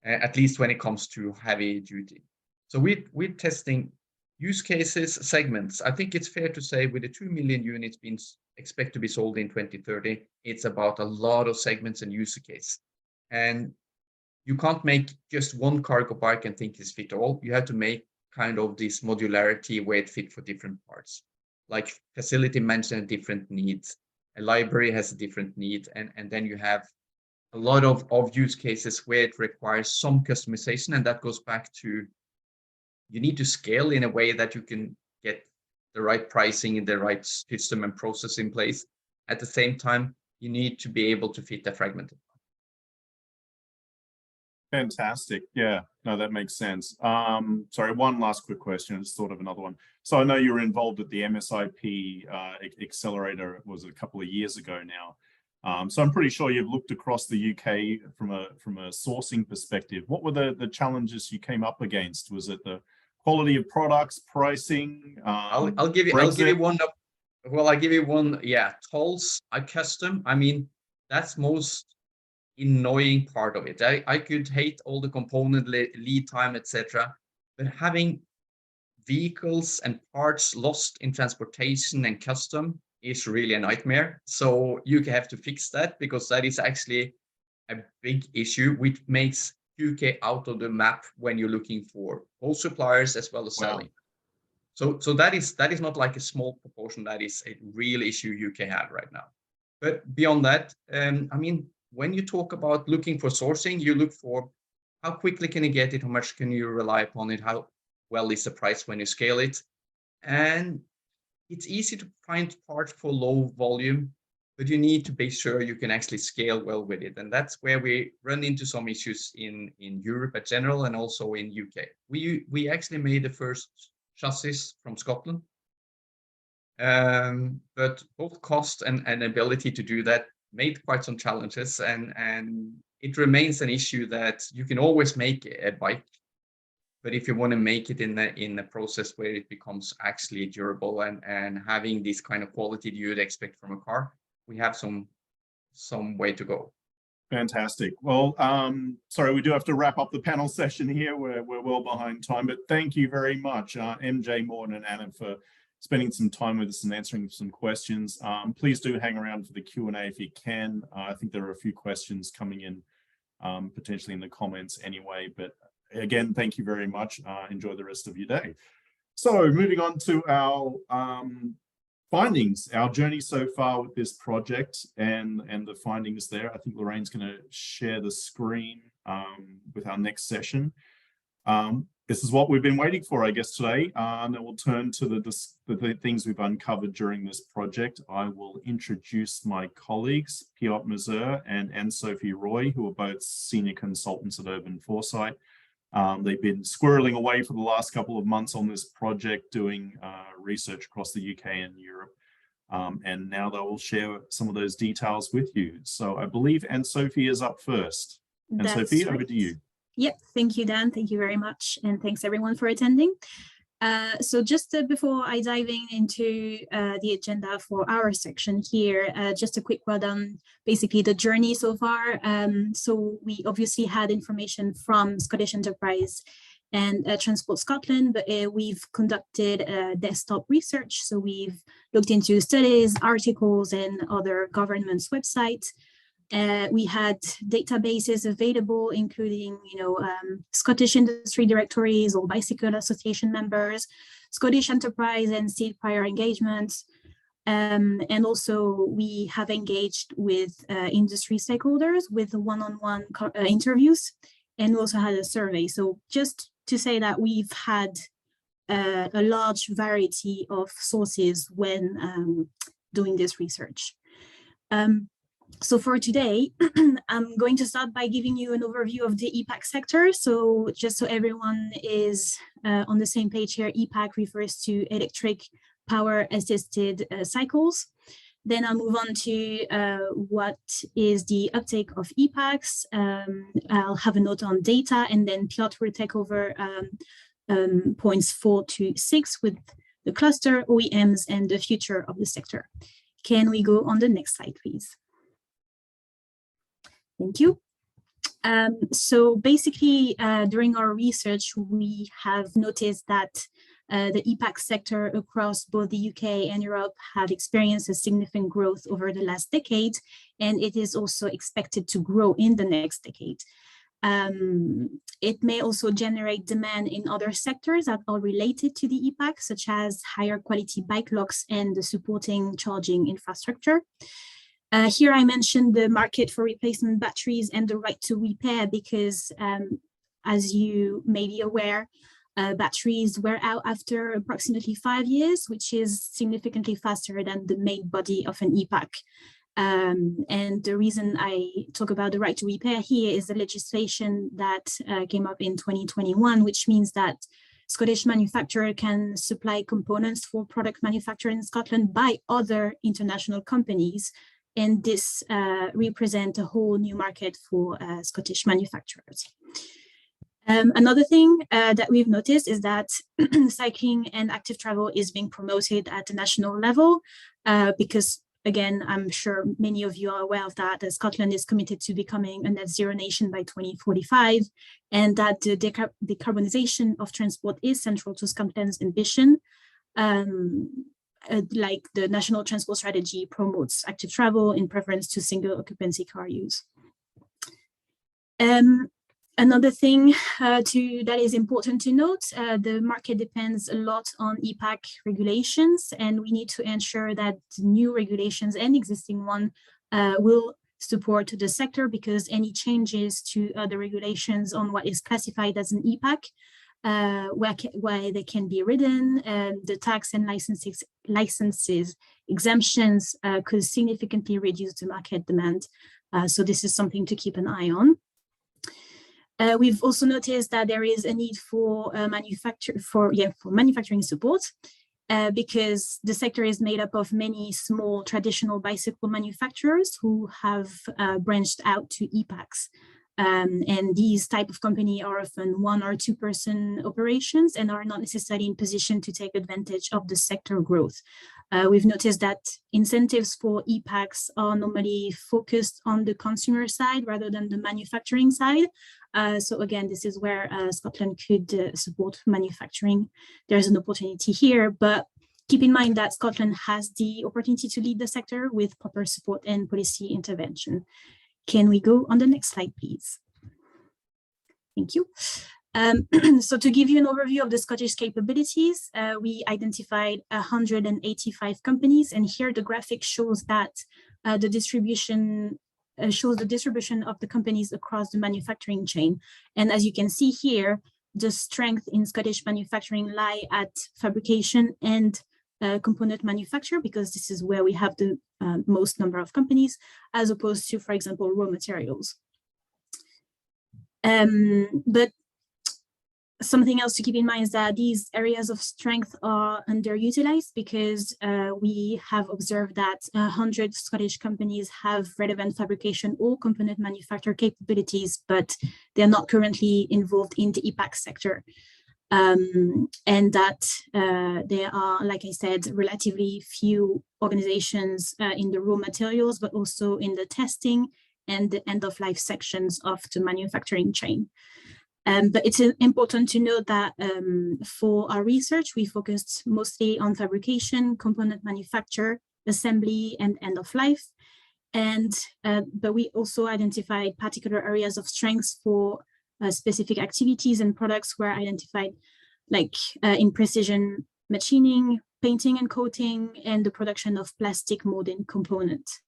at least when it comes to heavy duty. So we're testing use cases, segments. I think it's fair to say with the 2 million units being expected to be sold in 2030, it's about a lot of segments and use case. And you can't make just one cargo bike and think it's fit all. You have to make kind of this modularity where it fit for different parts. Like facility management, different needs. A library has a different need. And then you have a lot of use cases where it requires some customization. And that goes back to, you need to scale in a way that you can get the right pricing and the right system and process in place. At the same time, you need to be able to fit a fragmented. Fantastic. Yeah, no, that makes sense. Sorry, one last quick question. It's sort of another one. So I know you were involved at the MSIP accelerator. It was a couple of years ago now. So I'm pretty sure you've looked across the UK from a sourcing perspective. What were the challenges you came up against? Was it the quality of products, pricing? I'll give you one. Well, I'll give you one. Yeah, tolls are custom. I mean, that's most annoying part of it. I could hate all the component lead time, etc. But having vehicles and parts lost in transportation and custom is really a nightmare. So you have to fix that, because that is actually a big issue, which makes UK out of the map when you're looking for both suppliers as well as selling. Wow. So that is not like a small proportion. That is a real issue UK have right now. But beyond that, I mean, when you talk about looking for sourcing, you look for how quickly can you get it, how much can you rely upon it, how well is the price when you scale it. And it's easy to find parts for low volume, but you need to be sure you can actually scale well with it. And that's where we run into some issues in Europe in general and also in UK. We actually made the first chassis from Scotland. But both cost and ability to do that made quite some challenges, and it remains an issue that you can always make a bike, but if you want to make it in a process where it becomes actually durable and having this kind of quality you'd expect from a car, we have some way to go. Fantastic. Well, sorry, we do have to wrap up the panel session here. We're well behind time, but thank you very much, MJ, Morten, and Anna, for spending some time with us and answering some questions. Please do hang around for the Q&A if you can. I think there are a few questions coming in potentially in the comments anyway, but again, thank you very much. Enjoy the rest of your day. So moving on to our findings, our journey so far with this project and the findings there. I think Lorraine's going to share the screen with our next session. This is what we've been waiting for, I guess, today. And then we'll turn to the things we've uncovered during this project. I will introduce my colleagues, Piotr Mazur and Anne-Sophie Roy, who are both senior consultants at Urban Foresight. They've been squirreling away for the last couple of months on this project, doing research across the UK and Europe. And now they will share some of those details with you. So I believe Anne-Sophie is up first. Anne-Sophie, over to you. Yep, thank you, Dan. Thank you very much. And thanks everyone for attending. So just before I dive into the agenda for our section here, just a quick word on basically the journey so far. So we obviously had information from Scottish Enterprise and Transport Scotland, but we've conducted desktop research. So we've looked into studies, articles, and other governments' websites. We had databases available, including, Scottish industry directories or bicycle association members, Scottish enterprise and seed prior engagements. And also we have engaged with industry stakeholders with one-on-one interviews, and we also had a survey. So just to say that we've had a large variety of sources when doing this research. So for today, I'm going to start by giving you an overview of the ePack sector. So just so everyone is on the same page here, ePack refers to electric power assisted cycles. Then I'll move on to what is the uptake of ePacks. I'll have a note on data, and then Piotr will take over points 4 to 6 with the cluster, OEMs, and the future of the sector. Can we go on the next slide, please? Thank you. So basically, during our research, we have noticed that the ePack sector across both the UK and Europe have experienced a significant growth over the last decade, and it is also expected to grow in the next decade. It may also generate demand in other sectors that are related to the ePack, such as higher quality bike locks and the supporting charging infrastructure. Here I mentioned the market for replacement batteries and the right to repair because, as you may be aware, batteries wear out after approximately 5 years, which is significantly faster than the main body of an ePack. And the reason I talk about the right to repair here is the legislation that came up in 2021, which means that Scottish manufacturer can supply components for product manufactured in Scotland by other international companies. And this represents a whole new market for Scottish manufacturers. Another thing that we've noticed is that cycling and active travel is being promoted at the national level because, again, I'm sure many of you are aware of that Scotland is committed to becoming a net zero nation by 2045, and that the decarbonization of transport is central to Scotland's ambition. Like the National Transport Strategy promotes active travel in preference to single occupancy car use. Another thing that is important to note, the market depends a lot on ePack regulations, and we need to ensure that new regulations and existing one will support the sector, because any changes to the regulations on what is classified as an ePack, where they can be ridden, the tax and licenses exemptions could significantly reduce the market demand. So this is something to keep an eye on. We've also noticed that there is a need for manufacturing support because the sector is made up of many small traditional bicycle manufacturers who have branched out to ePacks. And these type of company are often 1 or 2 person operations and are not necessarily in position to take advantage of the sector growth. We've noticed that incentives for ePacks are normally focused on the consumer side rather than the manufacturing side. So again, this is where Scotland could support manufacturing. There's an opportunity here, but keep in mind that Scotland has the opportunity to lead the sector with proper support and policy intervention. Can we go on the next slide, please? Thank you. So to give you an overview of the Scottish capabilities, we identified 185 companies, and here the graphic shows that the distribution of the companies across the manufacturing chain. And as you can see here, the strength in Scottish manufacturing lie at fabrication and component manufacture, because this is where we have the most number of companies, as opposed to, for example, raw materials. But something else to keep in mind is that these areas of strength are underutilized, because we have observed that 100 Scottish companies have relevant fabrication or component manufacture capabilities, but they're not currently involved in the ePack sector. And that there are, like I said, relatively few organizations in the raw materials, but also in the testing and the end-of-life sections of the manufacturing chain. But it's important to note that for our research, we focused mostly on fabrication, component manufacture, assembly, and end-of-life. And but we also identified particular areas of strengths for specific activities, and products were identified like in precision machining, painting and coating, and the production of plastic molding components.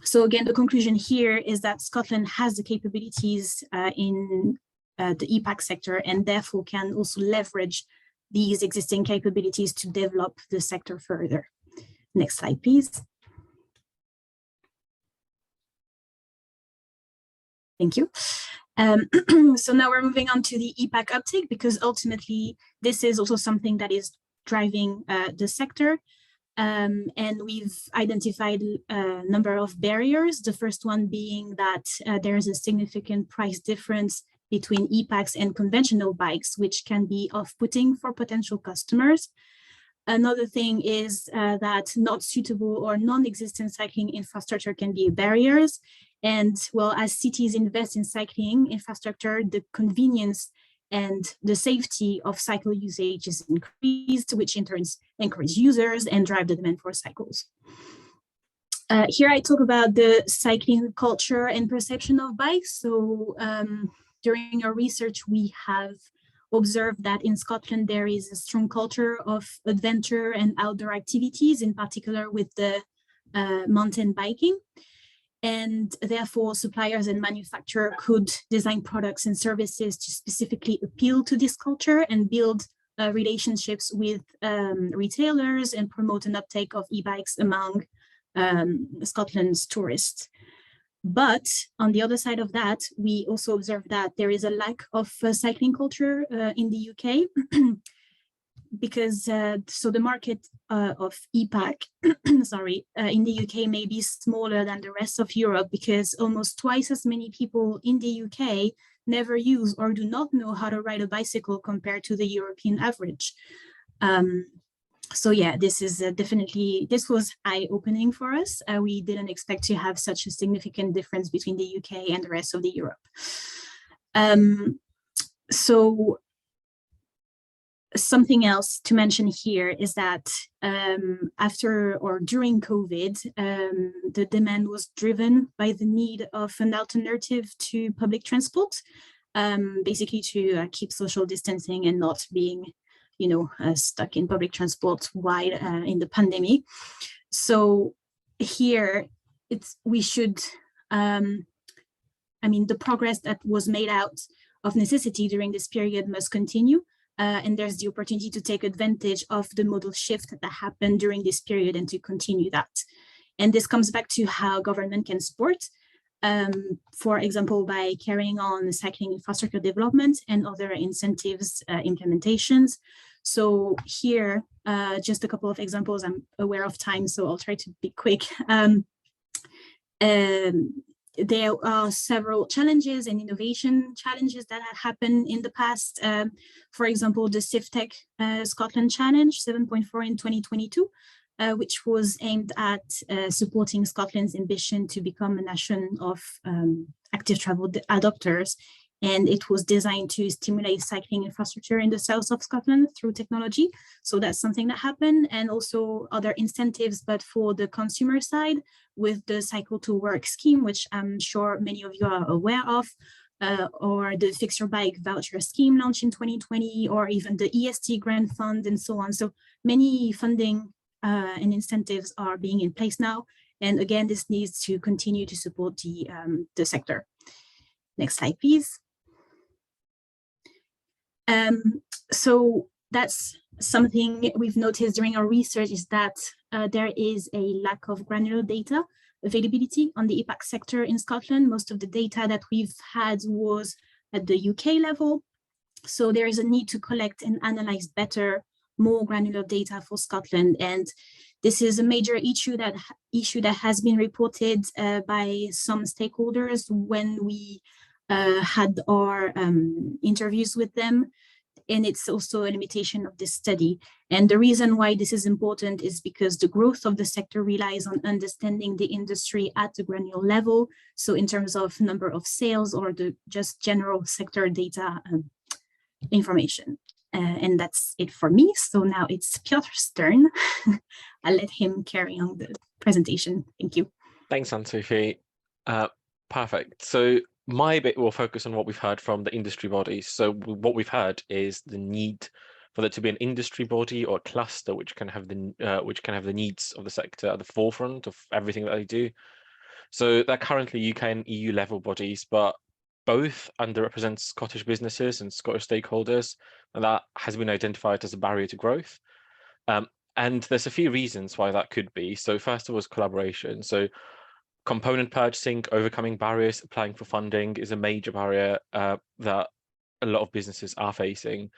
So again, the conclusion here is that Scotland has the capabilities in the eBike sector, and therefore can also leverage these existing capabilities to develop the sector further. Next slide, please. Thank you. So now we're moving on to the eBike uptake, because ultimately this is also something that is driving the sector. And we've identified a number of barriers. The first one being that there is a significant price difference between e-bikes and conventional bikes, which can be off-putting for potential customers. Another thing is that not suitable or non-existent cycling infrastructure can be barriers. And well, as cities invest in cycling infrastructure, the convenience and the safety of cycle usage is increased, which in turn encourages users and drive the demand for cycles. Here I talk about the cycling culture and perception of bikes. So during our research, we have observed that in Scotland, there is a strong culture of adventure and outdoor activities, in particular with the mountain biking. And therefore, suppliers and manufacturers could design products and services to specifically appeal to this culture and build relationships with retailers and promote an uptake of e-bikes among Scotland's tourists. But on the other side of that, we also observe that there is a lack of cycling culture in the UK, because so the market of e-bike, sorry, in the UK may be smaller than the rest of Europe, because almost twice as many people in the UK never use or do not know how to ride a bicycle compared to the European average. So yeah, this is definitely, this was eye-opening for us. We didn't expect to have such a significant difference between the UK and the rest of the Europe. So something else to mention here is that after or during COVID, the demand was driven by the need of an alternative to public transport, basically to keep social distancing and not being, you know, stuck in public transport while in the pandemic. So here, we should, I mean, the progress that was made out of necessity during this period must continue. And there's the opportunity to take advantage of the modal shift that happened during this period and to continue that. And this comes back to how government can support, for example, by carrying on cycling infrastructure development and other incentives implementations. So here, just a couple of examples. I'm aware of time, so I'll try to be quick. There are several challenges and innovation challenges that have happened in the past. For example, the CivTech Scotland Challenge 7.4 in 2022, which was aimed at supporting Scotland's ambition to become a nation of active travel adopters. And it was designed to stimulate cycling infrastructure in the south of Scotland through technology. So that's something that happened. And also other incentives, but for the consumer side, with the Cycle to Work scheme, which I'm sure many of you are aware of, or the Fix Your Bike voucher scheme launched in 2020, or even the EST grant fund and so on. So many funding and incentives are being in place now. And again, this needs to continue to support the sector. Next slide, please. So that's something we've noticed during our research, is that there is a lack of granular data availability on the e-bike sector in Scotland. Most of the data that we've had was at the UK level. So there is a need to collect and analyze better, more granular data for Scotland. And this is a major issue that has been reported by some stakeholders when we had our interviews with them. And it's also a limitation of this study. And the reason why this is important is because the growth of the sector relies on understanding the industry at the granular level. So in terms of number of sales or the just general sector data information. And that's it for me. So now it's Piotr's turn. I'll let him carry on the presentation. Thank you. Thanks, Anne-Sophie. Perfect. So my bit will focus on what we've heard from the industry bodies. So what we've heard is the need for there to be an industry body or a cluster which can have the needs of the sector at the forefront of everything that they do. So they're currently UK and EU level bodies, but both underrepresent Scottish businesses and Scottish stakeholders, and that has been identified as a barrier to growth. And there's a few reasons why that could be. So first of all is collaboration. So component purchasing, overcoming barriers, applying for funding is a major barrier that a lot of businesses are facing.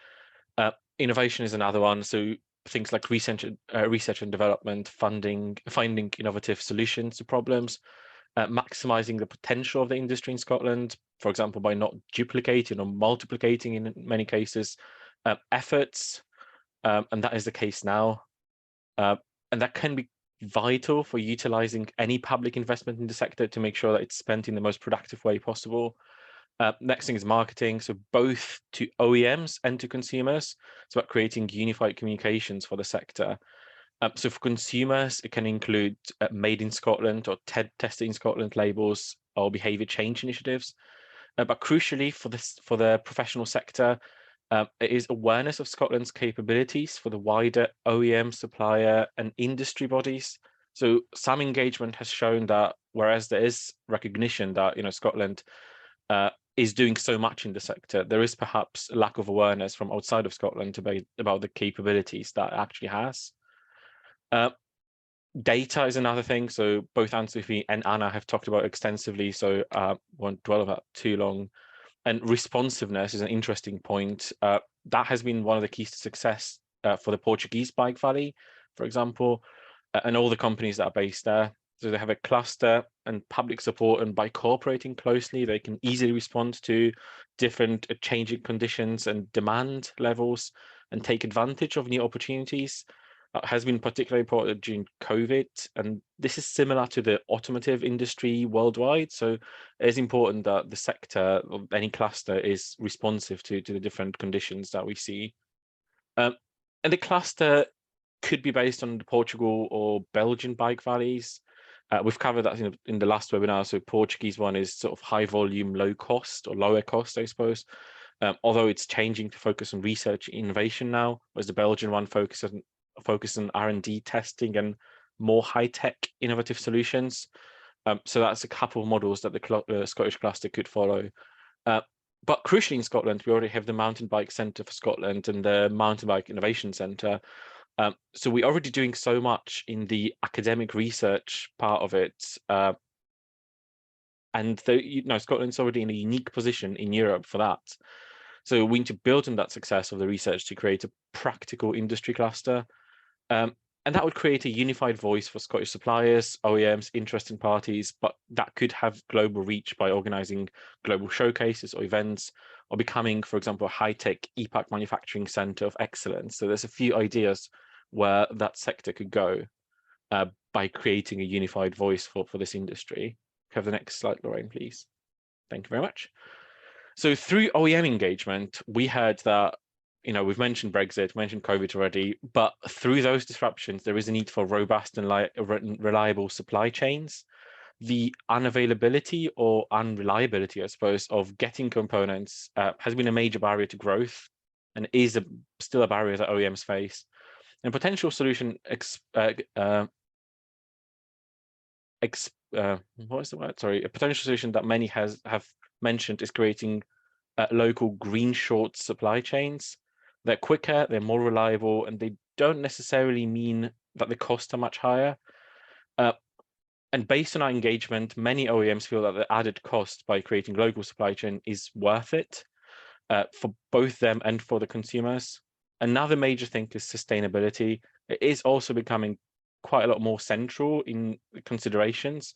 Innovation is another one. So things like research and development, finding innovative solutions to problems, maximizing the potential of the industry in Scotland, for example, by not duplicating or multiplicating in many cases efforts, and that is the case now. And that can be vital for utilizing any public investment in the sector to make sure that it's spent in the most productive way possible. Next thing is marketing, so both to OEMs and to consumers. It's about creating unified communications for the sector. So for consumers, it can include made in Scotland or tested in Scotland labels or behavior change initiatives. But crucially for the professional sector, it is awareness of Scotland's capabilities for the wider OEM, supplier and industry bodies. So some engagement has shown that whereas there is recognition that Scotland is doing so much in the sector, there is perhaps a lack of awareness from outside of Scotland about the capabilities that it actually has. Data is another thing. So both Anne-Sophie and Anna have talked about extensively, so won't dwell about too long. And responsiveness is an interesting point. That has been one of the keys to success for the Portuguese Bike Valley, for example, and all the companies that are based there. So they have a cluster and public support, and by cooperating closely, they can easily respond to different changing conditions and demand levels and take advantage of new opportunities. Has been particularly important during COVID, and this is similar to the automotive industry worldwide. So it is important that the sector of any cluster is responsive to the different conditions that we see. And the cluster could be based on the Portugal or Belgian bike valleys. We've covered that in the last webinar. So Portuguese one is sort of high volume, low cost or lower cost, I suppose. Although it's changing to focus on research innovation now, whereas the Belgian one focuses on R&D testing and more high-tech innovative solutions. So that's a couple of models that the Scottish cluster could follow. But crucially in Scotland, we already have the Mountain Bike Centre for Scotland and the Mountain Bike Innovation Centre. So we're already doing so much in the academic research part of it. And Scotland's already in a unique position in Europe for that. So we need to build on that success of the research to create a practical industry cluster. And that would create a unified voice for Scottish suppliers, OEMs, interested parties, but that could have global reach by organising global showcases or events, or becoming, for example, a high-tech e-bike manufacturing centre of excellence. So there's a few ideas where that sector could go by creating a unified voice for this industry. Have the next slide, Lorraine, please. Thank you very much. So through OEM engagement, we heard that, we've mentioned Brexit, mentioned COVID already, but through those disruptions, there is a need for robust and reliable supply chains. The unavailability or unreliability, I suppose, of getting components has been a major barrier to growth and is still a barrier that OEMs face. And potential solution, a potential solution that many have mentioned is creating local green short supply chains. They're quicker, they're more reliable, and they don't necessarily mean that the costs are much higher. And based on our engagement, many OEMs feel that the added cost by creating local supply chain is worth it for both them and for the consumers. Another major thing is sustainability. It is also becoming quite a lot more central in considerations.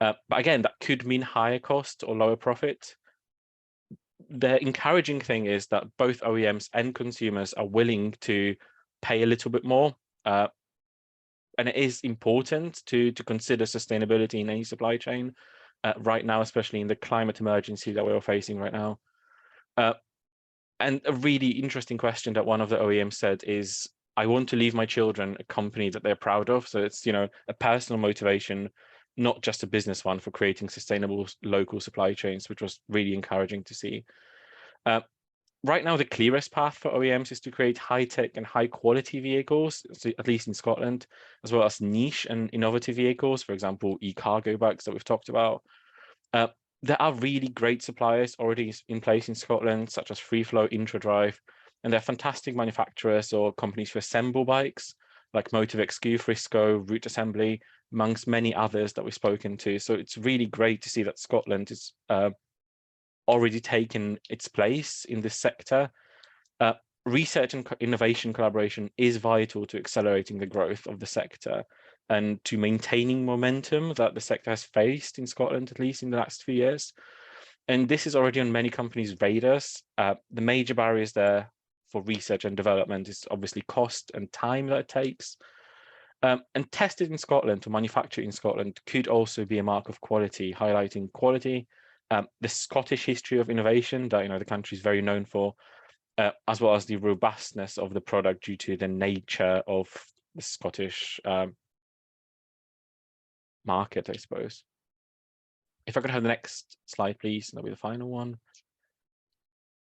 But again, that could mean higher cost or lower profit. The encouraging thing is that both OEMs and consumers are willing to pay a little bit more. And it is important to consider sustainability in any supply chain right now, especially in the climate emergency that we're facing right now. And a really interesting question that one of the OEMs said is, I want to leave my children a company that they're proud of. So it's, a personal motivation, not just a business one, for creating sustainable local supply chains, which was really encouraging to see. Right now, the clearest path for OEMs is to create high-tech and high-quality vehicles, so at least in Scotland, as well as niche and innovative vehicles, for example, e-cargo bikes that we've talked about. There are really great suppliers already in place in Scotland, such as Freeflow, IntraDrive, and they're fantastic manufacturers or companies who assemble bikes, like Motiv-XQ, Frisco, Root Assembly, amongst many others that we've spoken to. So it's really great to see that Scotland is already taken its place in this sector. Research and innovation collaboration is vital to accelerating the growth of the sector and to maintaining momentum that the sector has faced in Scotland, at least in the last few years. And this is already on many companies' radars. The major barriers there for research and development is obviously cost and time that it takes. And tested in Scotland or manufactured in Scotland could also be a mark of quality, highlighting quality, the Scottish history of innovation that the country is very known for, as well as the robustness of the product due to the nature of the Scottish market, I suppose. If I could have the next slide, please, and that'll be the final one.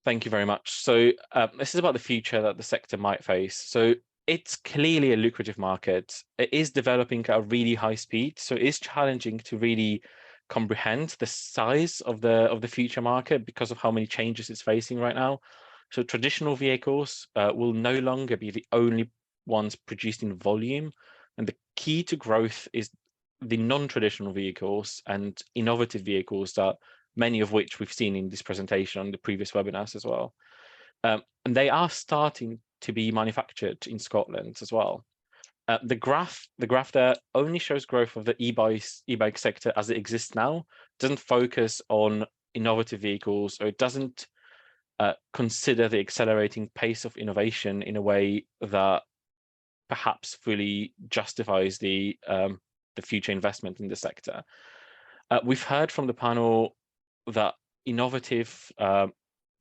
Thank you very much. So this is about the future that the sector might face. So it's clearly a lucrative market. It is developing at a really high speed, so it is challenging to really comprehend the size of the future market because of how many changes it's facing right now. So traditional vehicles will no longer be the only ones produced in volume, and the key to growth is the non-traditional vehicles and innovative vehicles, that many of which we've seen in this presentation on the previous webinars as well. And they are starting to be manufactured in Scotland as well. The graph there only shows growth of the e-bike sector as it exists now. It doesn't focus on innovative vehicles, or it doesn't consider the accelerating pace of innovation in a way that perhaps fully justifies the future investment in the sector. We've heard from the panel that innovative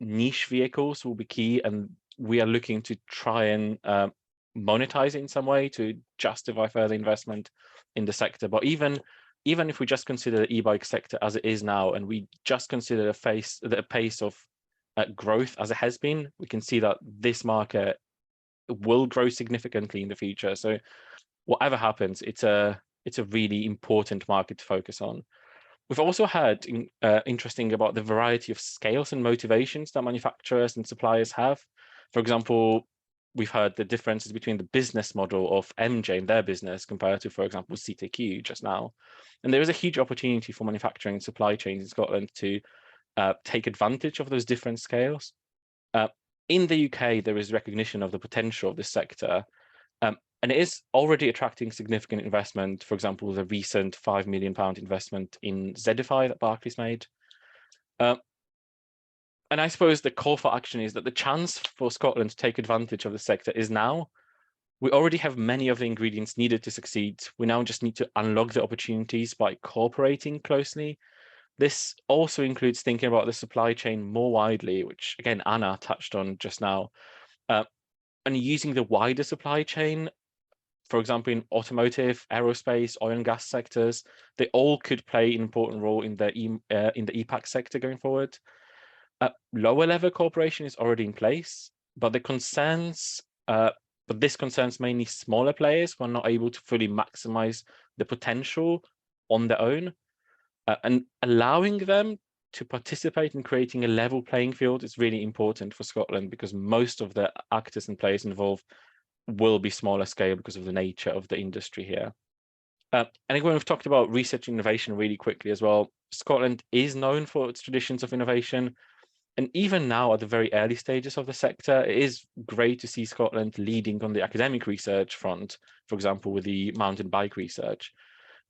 niche vehicles will be key, and we are looking to try and monetize it in some way to justify further investment in the sector. But even if we just consider the e-bike sector as it is now, and we just consider the pace of growth as it has been, we can see that this market will grow significantly in the future. So whatever happens, it's a really important market to focus on. We've also heard interesting about the variety of scales and motivations that manufacturers and suppliers have. For example, we've heard the differences between the business model of MJ and their business compared to, for example, CTQ just now. And there is a huge opportunity for manufacturing and supply chains in Scotland to take advantage of those different scales. In the UK, there is recognition of the potential of this sector, and it is already attracting significant investment. For example, the recent £5 million investment in Zedify that Barclays made. And I suppose the call for action is that the chance for Scotland to take advantage of the sector is now. We already have many of the ingredients needed to succeed. We now just need to unlock the opportunities by cooperating closely. This also includes thinking about the supply chain more widely, which again, Anna touched on just now, and using the wider supply chain, for example, in automotive, aerospace, oil and gas sectors. They all could play an important role in the EPAC sector going forward. Lower level cooperation is already in place, but this concerns mainly smaller players who are not able to fully maximize the potential on their own. And allowing them to participate in creating a level playing field is really important for Scotland, because most of the actors and players involved will be smaller scale because of the nature of the industry here. And again, we've talked about research and innovation really quickly as well. Scotland is known for its traditions of innovation. And even now, at the very early stages of the sector, it is great to see Scotland leading on the academic research front, for example, with the mountain bike research.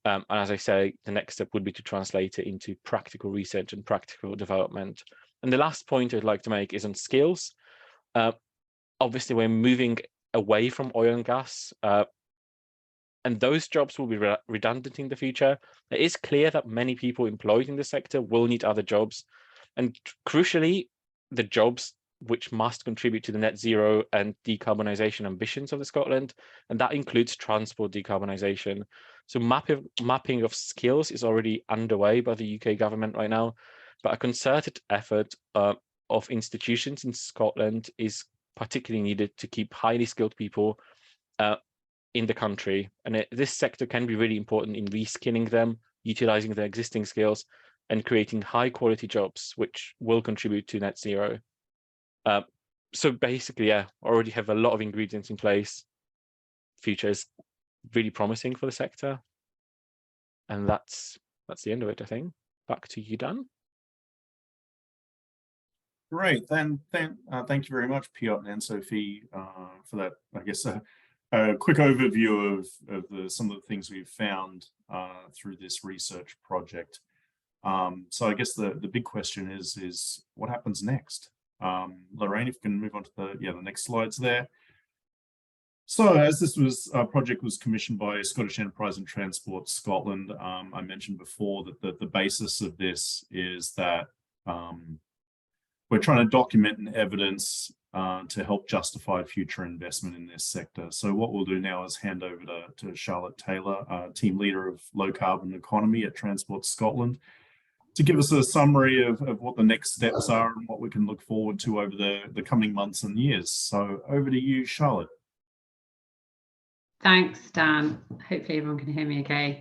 And as I say, the next step would be to translate it into practical research and practical development. And the last point I'd like to make is on skills. Obviously, we're moving away from oil and gas, and those jobs will be redundant in the future. It is clear that many people employed in the sector will need other jobs. And crucially, the jobs which must contribute to the net zero and decarbonisation ambitions of the Scotland, and that includes transport decarbonisation. So mapping of skills is already underway by the UK government right now, but a concerted effort of institutions in Scotland is particularly needed to keep highly skilled people in the country. And this sector can be really important in reskilling them, utilising their existing skills, and creating high quality jobs, which will contribute to net zero. So basically, yeah, already have a lot of ingredients in place. Future is really promising for the sector. And that's the end of it, I think. Back to you, Dan. Great, then thank you very much, Piotr and Anne-Sophie, for that, I guess, a quick overview of some of the things we've found through this research project. So I guess the big question is what happens next? Lorraine, if you can move on to the next slides there. So as this project was commissioned by Scottish Enterprise and Transport Scotland, I mentioned before that the basis of this is that we're trying to document and evidence to help justify future investment in this sector. So what we'll do now is hand over to Charlotte Taylor, team leader of low carbon economy at Transport Scotland, to give us a summary of what the next steps are and what we can look forward to over the coming months and years. So over to you, Charlotte. Thanks, Dan. Hopefully everyone can hear me okay.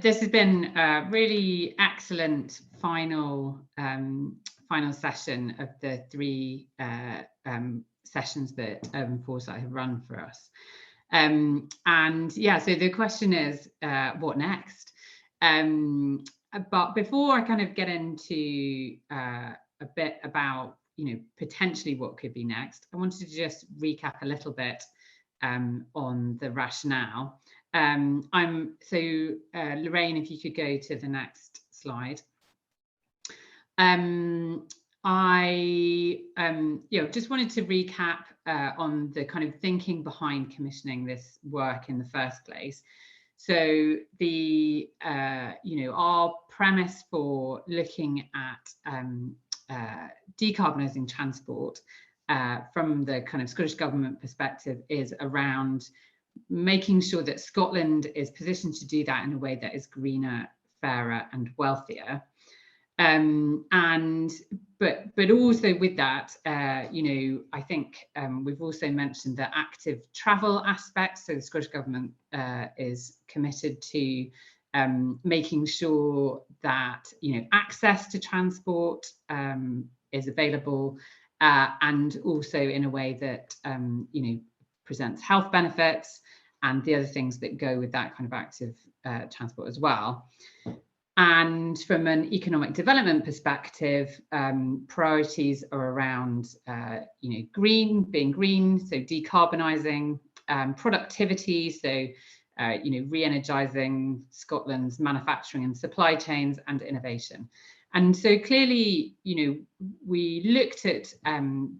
This has been a really excellent final session of the 3 sessions that Foresight have run for us. And yeah, so the question is, what next? But before I kind of get into a bit about, potentially what could be next, I wanted to just recap a little bit on the rationale. Lorraine, if you could go to the next slide. I just wanted to recap on the kind of thinking behind commissioning this work in the first place. So the our premise for looking at decarbonising transport from the kind of Scottish Government perspective is around making sure that Scotland is positioned to do that in a way that is greener, fairer and wealthier. But also with that, I think we've also mentioned the active travel aspect. So the Scottish Government is committed to making sure that access to transport is available, and also in a way that presents health benefits and the other things that go with that kind of active transport as well. And from an economic development perspective, priorities are around being green, so decarbonising, productivity, so re-energising Scotland's manufacturing and supply chains, and innovation. And so clearly, we looked at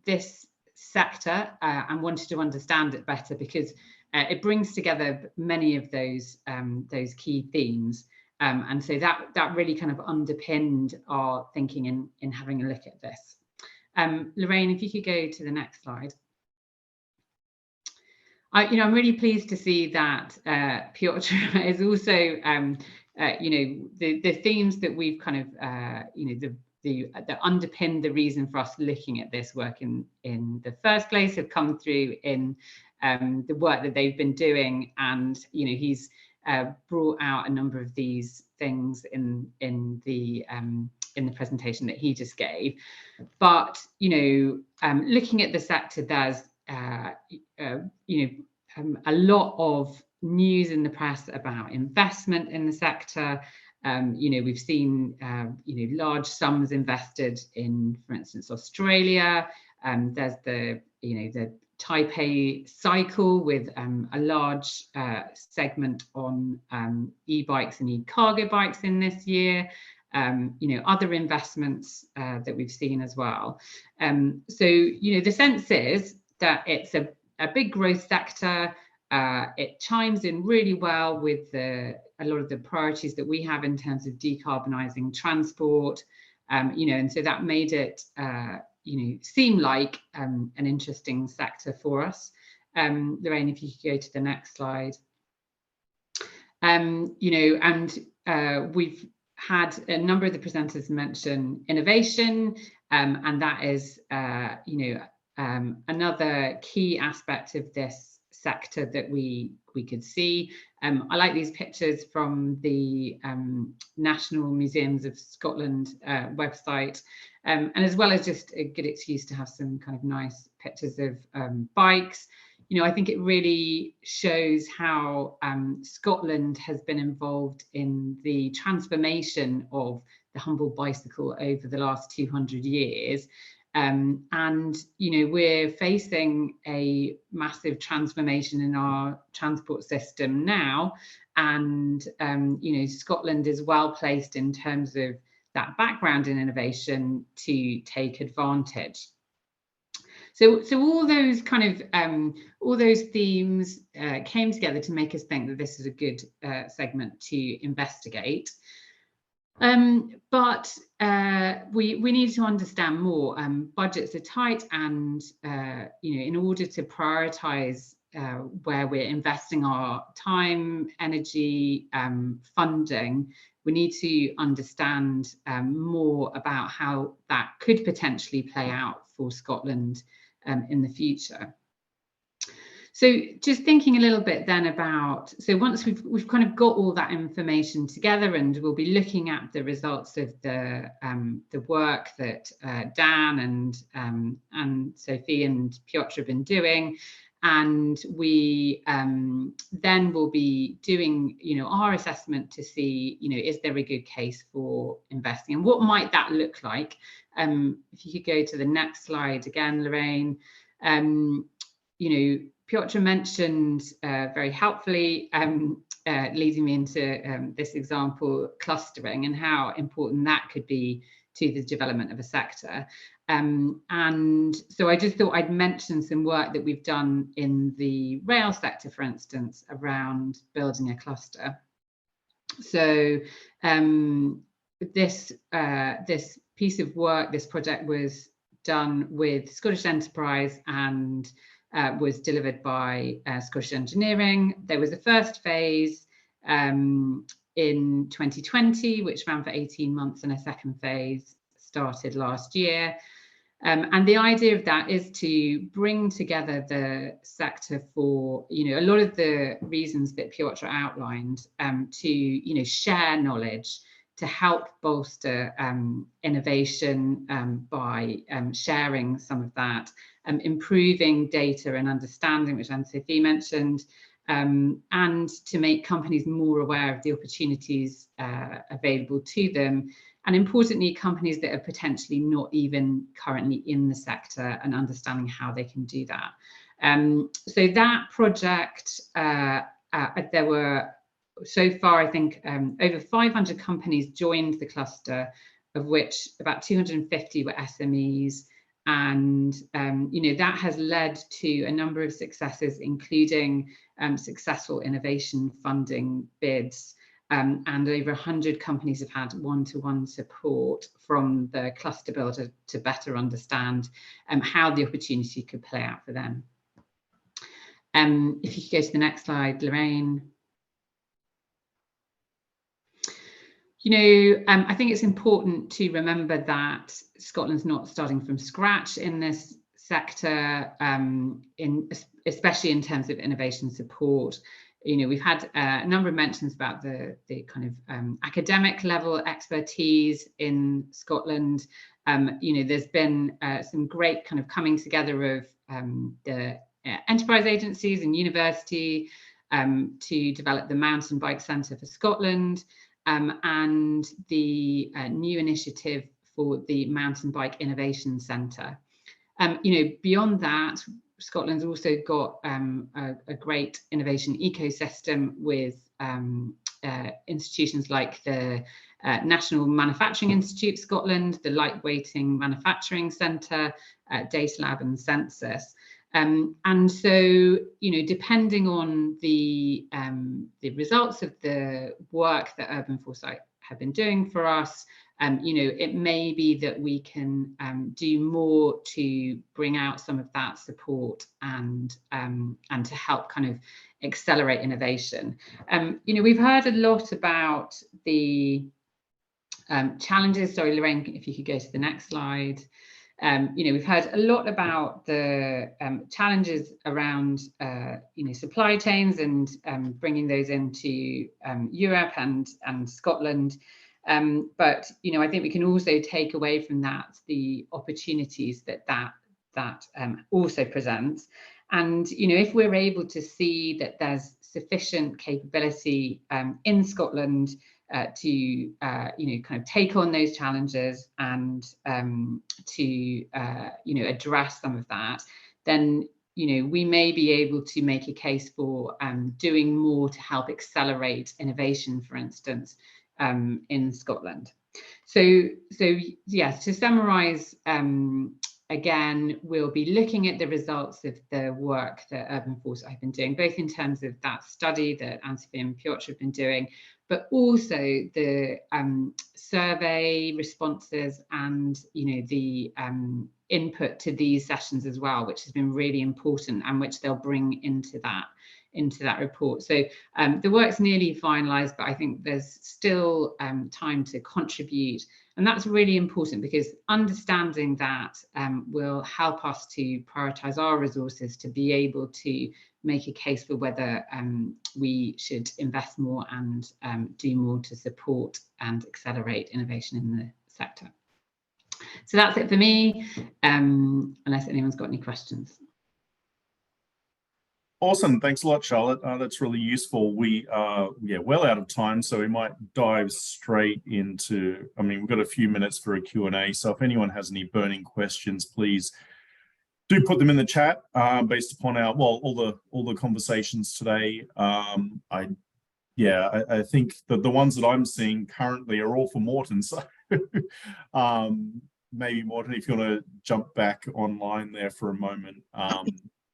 this sector and wanted to understand it better because it brings together many of those key themes. And so that really kind of underpinned our thinking in having a look at this. Lorraine, if you could go to the next slide. I'm really pleased to see that Piotr is also, the themes that we've kind of, that underpin the reason for us looking at this work in the first place have come through in the work that they've been doing, and he's brought out a number of these things in the presentation that he just gave. But looking at the sector, there's a lot of news in the press about investment in the sector. We've seen large sums invested in, for instance, Australia. There's the Taipei cycle with a large segment on e-bikes and e-cargo bikes in this year. Other investments that we've seen as well. So the sense is that it's a big growth sector. It chimes in really well with a lot of the priorities that we have in terms of decarbonising transport. And so that made it seem like an interesting sector for us. Lorraine, if you could go to the next slide. We've had a number of the presenters mention innovation, and that is, another key aspect of this sector that we could see. I like these pictures from the National Museums of Scotland website, and as well as just a good excuse to have some kind of nice pictures of bikes. I think it really shows how Scotland has been involved in the transformation of the humble bicycle over the last 200 years. We're facing a massive transformation in our transport system now. And, Scotland is well placed in terms of that background in innovation to take advantage. So all those kind of all those themes came together to make us think that this is a good segment to investigate. But we need to understand more. Budgets are tight, and in order to prioritise where we're investing our time, energy, funding, we need to understand more about how that could potentially play out for Scotland in the future. So just thinking a little bit then about, so once we've kind of got all that information together, and we'll be looking at the results of the work that Dan and Anne-Sophie and Piotr have been doing, and we then will be doing our assessment to see is there a good case for investing, and what might that look like. If you could go to the next slide again, Lorraine. Piotr mentioned very helpfully, leading me into this example, clustering, and how important that could be to the development of a sector. And so I just thought I'd mention some work that we've done in the rail sector, for instance, around building a cluster. So this piece of work, this project was done with Scottish Enterprise and was delivered by Scottish Engineering. There was a first phase in 2020, which ran for 18 months, and a second phase started last year. And the idea of that is to bring together the sector for, a lot of the reasons that Piotr outlined, to, share knowledge, to help bolster innovation by sharing some of that, improving data and understanding, which Anne-Sophie mentioned, and to make companies more aware of the opportunities available to them. And importantly, companies that are potentially not even currently in the sector, and understanding how they can do that. So that project, there were so far, I think, over 500 companies joined the cluster, of which about 250 were SMEs. And, that has led to a number of successes, including successful innovation funding bids. And over 100 companies have had one-to-one support from the cluster builder to better understand how the opportunity could play out for them. If you could go to the next slide, Lorraine. I think it's important to remember that Scotland's not starting from scratch in this sector, especially in terms of innovation support. We've had a number of mentions about the kind of academic level expertise in Scotland. There's been some great kind of coming together of the enterprise agencies and university to develop the Mountain Bike Centre for Scotland, and the new initiative for the Mountain Bike Innovation Centre. Beyond that, Scotland's also got a great innovation ecosystem with institutions like the National Manufacturing Institute Scotland, the Lightweighting Manufacturing Centre, Data Lab and Census. And so, depending on the results of the work that Urban Foresight have been doing for us, you know, it may be that we can do more to bring out some of that support and to help kind of accelerate innovation. You know, we've heard a lot about the challenges. Sorry, Lorraine, if you could go to the next slide. You know, we've heard a lot about the challenges around, you know, supply chains and bringing those into Europe and Scotland. But, you know, I think we can also take away from that the opportunities that also presents. And, you know, if we're able to see that there's sufficient capability in Scotland to, you know, kind of take on those challenges and to, you know, address some of that, then, you know, we may be able to make a case for doing more to help accelerate innovation, for instance, in Scotland. So yes, to summarise, again, we'll be looking at the results of the work that Urban Foresight have been doing, both in terms of that study that Anne-Sophie and Piotr have been doing, but also the survey responses and, you know, the input to these sessions as well, which has been really important and which they'll bring into that report. So the work's nearly finalised, but I think there's still time to contribute. And that's really important because understanding that will help us to prioritise our resources to be able to make a case for whether we should invest more and do more to support and accelerate innovation in the sector. So that's it for me, unless anyone's got any questions. Awesome. Thanks a lot, Charlotte. That's really useful. We are well out of time, so we might dive straight into, I mean, we've got a few minutes for a Q&A, so if anyone has any burning questions, please do put them in the chat based upon our, well, all the conversations today. I think that the ones that I'm seeing currently are all for Morten, so maybe Morten, if you want to jump back online there for a moment,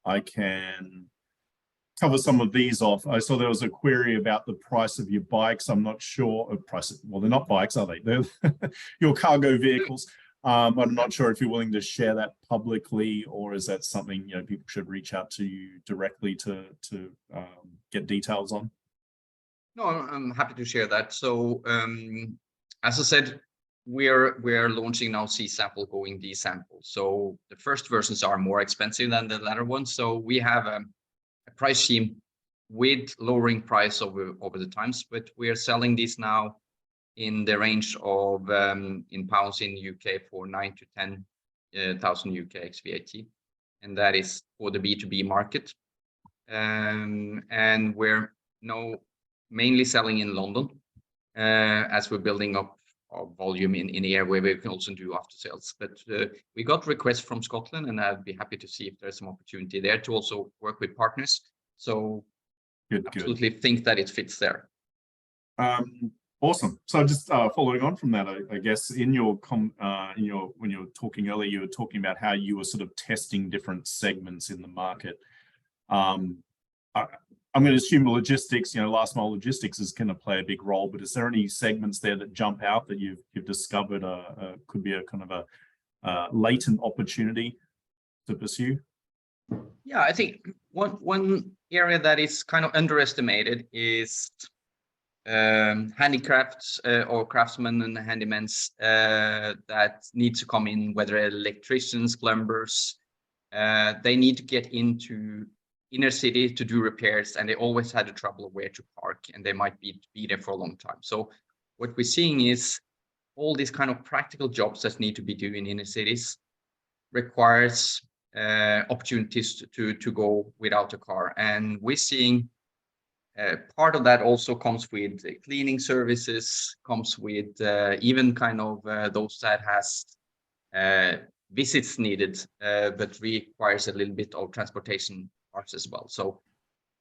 I can cover some of these off. I saw there was a query about the price of your bikes. I'm not sure of price. Well, they're not bikes, are they? They're your cargo vehicles. I'm not sure if you're willing to share that publicly, or is that something, you know, people should reach out to you directly to get details on? No, I'm happy to share that. So as I said, we're launching now C-sample going D-sample. So the first versions are more expensive than the latter ones. So we have a price scheme with lowering price over the times, but we are selling these now in the range of in pounds in the UK for 9,000 to 10,000 UK ex VAT, and that is for the B2B market. And we're now mainly selling in London as we're building up our volume in the area where we can also do after sales. But we got requests from Scotland, and I'd be happy to see if there's some opportunity there to also work with partners. So absolutely think that it fits there. Awesome. So just following on from that, I guess in your when you were talking earlier, you were talking about how you were sort of testing different segments in the market. I'm going to assume logistics, you know, last mile logistics is going to play a big role, but is there any segments there that jump out that you've discovered could be a kind of a latent opportunity to pursue? Yeah, I think one area that is kind of underestimated is handicrafts or craftsmen and handymans that need to come in, whether electricians, plumbers, they need to get into inner city to do repairs, and they always had the trouble of where to park, and they might be there for a long time. So what we're seeing is all these kind of practical jobs that need to be done in inner cities requires opportunities to go without a car, and we're seeing part of that also comes with cleaning services, comes with even kind of those that has visits needed, but requires a little bit of transportation parts as well. So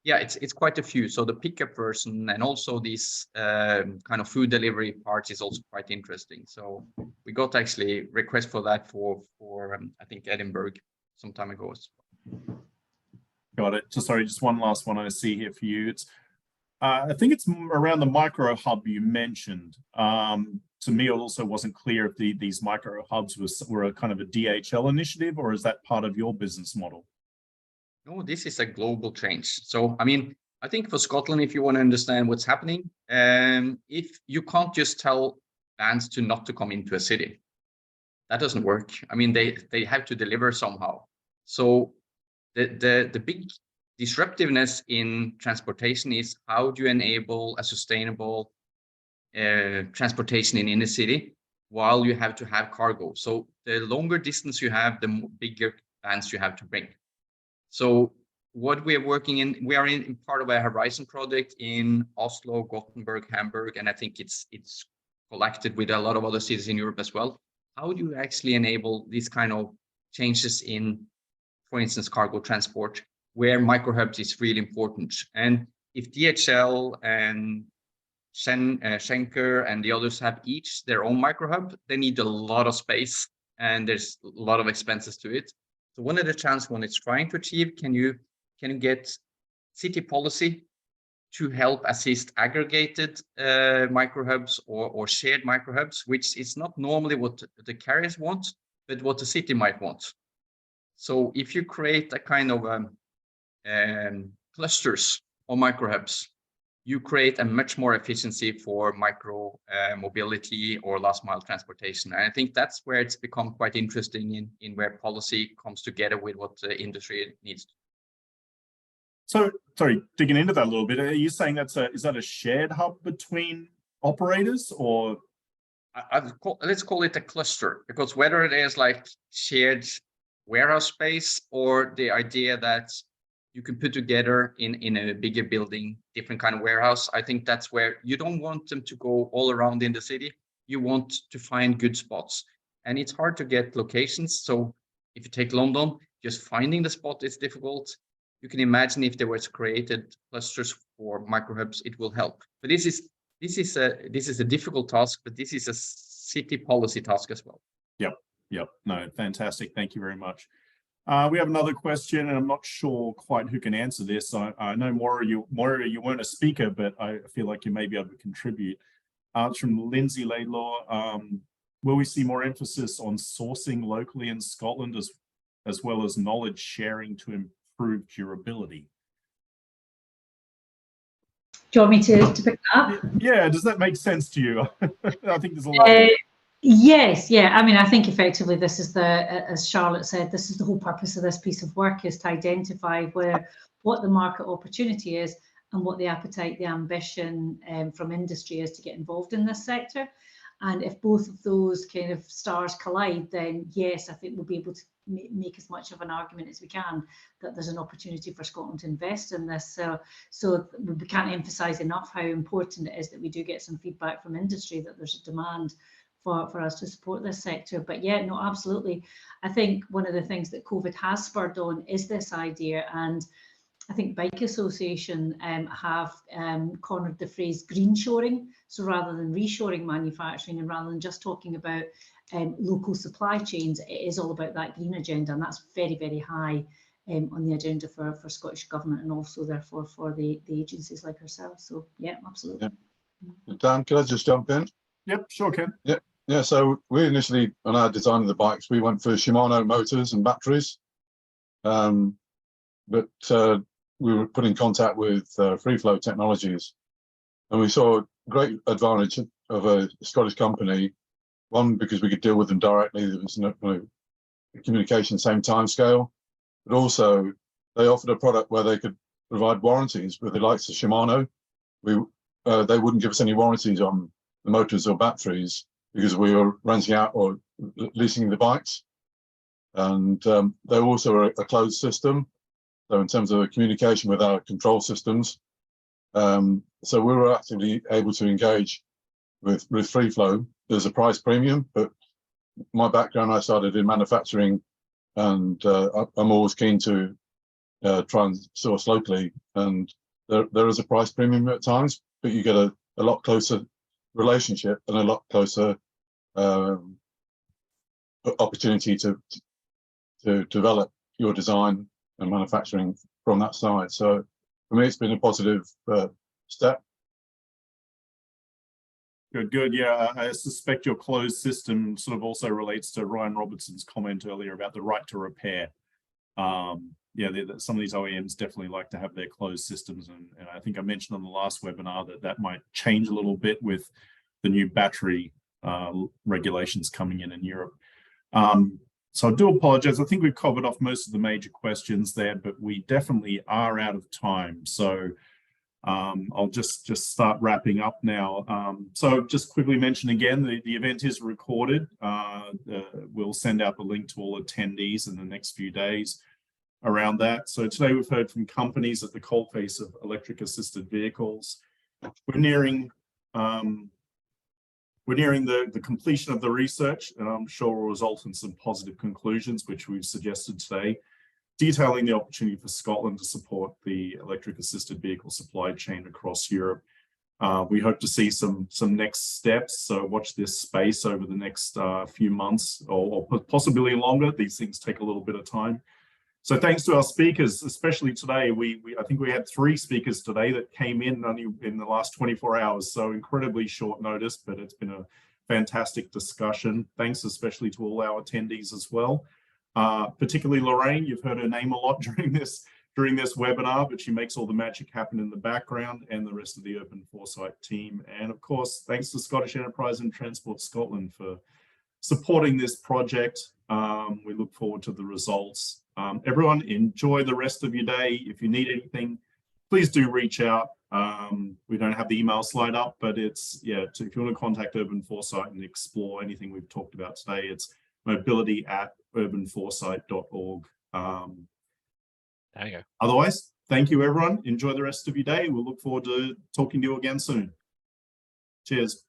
yeah, it's quite a few. So the pickup person and also these kind of food delivery parts is also quite interesting. So we got actually requests for that for I think Edinburgh some time ago. Got it. So sorry, just one last one I see here for you. It's I think it's around the micro hub you mentioned. to me, it also wasn't clear if these micro hubs were a kind of a DHL initiative, or is that part of your business model? No, this is a global change. So, I mean, I think for Scotland, if you want to understand what's happening, if you can't just tell bands not to come into a city, that doesn't work. I mean, they have to deliver somehow. So the big disruptiveness in transportation is how do you enable a sustainable transportation in inner city while you have to have cargo. So the longer distance you have, the bigger bands you have to bring. So what we are working in, we are in part of a Horizon project in Oslo, Gothenburg, Hamburg, and I think it's collected with a lot of other cities in Europe as well. How do you actually enable these kind of changes in, for instance, cargo transport, where microhubs is really important? And if DHL and Schenker and the others have each their own microhub, they need a lot of space and there's a lot of expenses to it. So one of the challenges one is trying to achieve, can you get city policy to help assist aggregated microhubs or shared microhubs, which is not normally what the carriers want, but what the city might want. So if you create a kind of clusters or microhubs, you create a much more efficiency for micro mobility or last mile transportation. And I think that's where it's become quite interesting in where policy comes together with what the industry needs. So, sorry, digging into that a little bit, are you saying is that a shared hub between operators, or? Let's call it a cluster, because whether it is like shared warehouse space or the idea that you can put together in a bigger building, different kind of warehouse, I think that's where you don't want them to go all around in the city. You want to find good spots, and it's hard to get locations. So if you take London, just finding the spot is difficult. You can imagine if there was created clusters for microhubs, it will help. But this is a difficult task, but this is a city policy task as well. Yep. No, fantastic. Thank you very much. We have another question, and I'm not sure quite who can answer this. I know Moira, you weren't a speaker, but I feel like you may be able to contribute. It's from Lindsay Laidlaw. Will we see more emphasis on sourcing locally in Scotland as well as knowledge sharing to improve durability? Do you want me to pick that up? Yeah, does that make sense to you? I think there's a lot. Yes, yeah. I mean, I think effectively this is as Charlotte said, this is the whole purpose of this piece of work, is to identify what the market opportunity is and what the appetite, the ambition from industry is to get involved in this sector. And if both of those kind of stars collide, then yes, I think we'll be able to make as much of an argument as we can that there's an opportunity for Scotland to invest in this. So we can't emphasise enough how important it is that we do get some feedback from industry, that there's a demand for us to support this sector. But yeah, no, absolutely. I think one of the things that COVID has spurred on is this idea, and I think Bike Association have cornered the phrase green shoring. So rather than reshoring manufacturing, and rather than just talking about local supply chains, it is all about that green agenda, and that's very, very high on the agenda for Scottish Government, and also therefore for the agencies like ourselves. So yeah, absolutely. Yeah. Dan, can I just jump in? Yep, sure, Ken. Yeah, so we initially, on our design of the bikes, we went for Shimano motors and batteries. But we were put in contact with Free Flow Technologies, and we saw a great advantage of a Scottish company. One, because we could deal with them directly, there was no communication, same time scale, but also they offered a product where they could provide warranties with the likes of Shimano. They wouldn't give us any warranties on the motors or batteries because we were renting out or leasing the bikes. And they're also a closed system. So in terms of communication with our control systems, so we were actively able to engage with Free Flow. There's a price premium, but my background, I started in manufacturing, and I'm always keen to try and source locally. And there is a price premium at times, but you get a lot closer relationship and a lot closer opportunity to develop your design and manufacturing from that side. So for me, it's been a positive step. Good, good. Yeah, I suspect your closed system sort of also relates to Ryan Robertson's comment earlier about the right to repair. Yeah, some of these OEMs definitely like to have their closed systems, and I think I mentioned on the last webinar that might change a little bit with the new battery regulations coming in Europe. So I do apologize. I think we've covered off most of the major questions there, but we definitely are out of time. So I'll just start wrapping up now. So just quickly mention again, the event is recorded. We'll send out the link to all attendees in the next few days around that. So today we've heard from companies at the coalface of electric assisted vehicles. We're nearing the completion of the research, and I'm sure will result in some positive conclusions, which we've suggested today, detailing the opportunity for Scotland to support the electric assisted vehicle supply chain across Europe. We hope to see some next steps, so watch this space over the next few months or possibly longer. These things take a little bit of time. So thanks to our speakers, especially today. I think we had 3 speakers today that came in only in the last 24 hours, so incredibly short notice, but it's been a fantastic discussion. Thanks especially to all our attendees as well. Particularly Lorraine, you've heard her name a lot during this webinar, but she makes all the magic happen in the background, and the rest of the Urban Foresight team. And of course, thanks to Scottish Enterprise and Transport Scotland for supporting this project. We look forward to the results. Everyone, enjoy the rest of your day. If you need anything, please do reach out. We don't have the email slide up, but it's, yeah, if you want to contact Urban Foresight and explore anything we've talked about today, it's mobility@urbanforesight.org. There you go. Otherwise, thank you, everyone. Enjoy the rest of your day. We'll look forward to talking to you again soon. Cheers.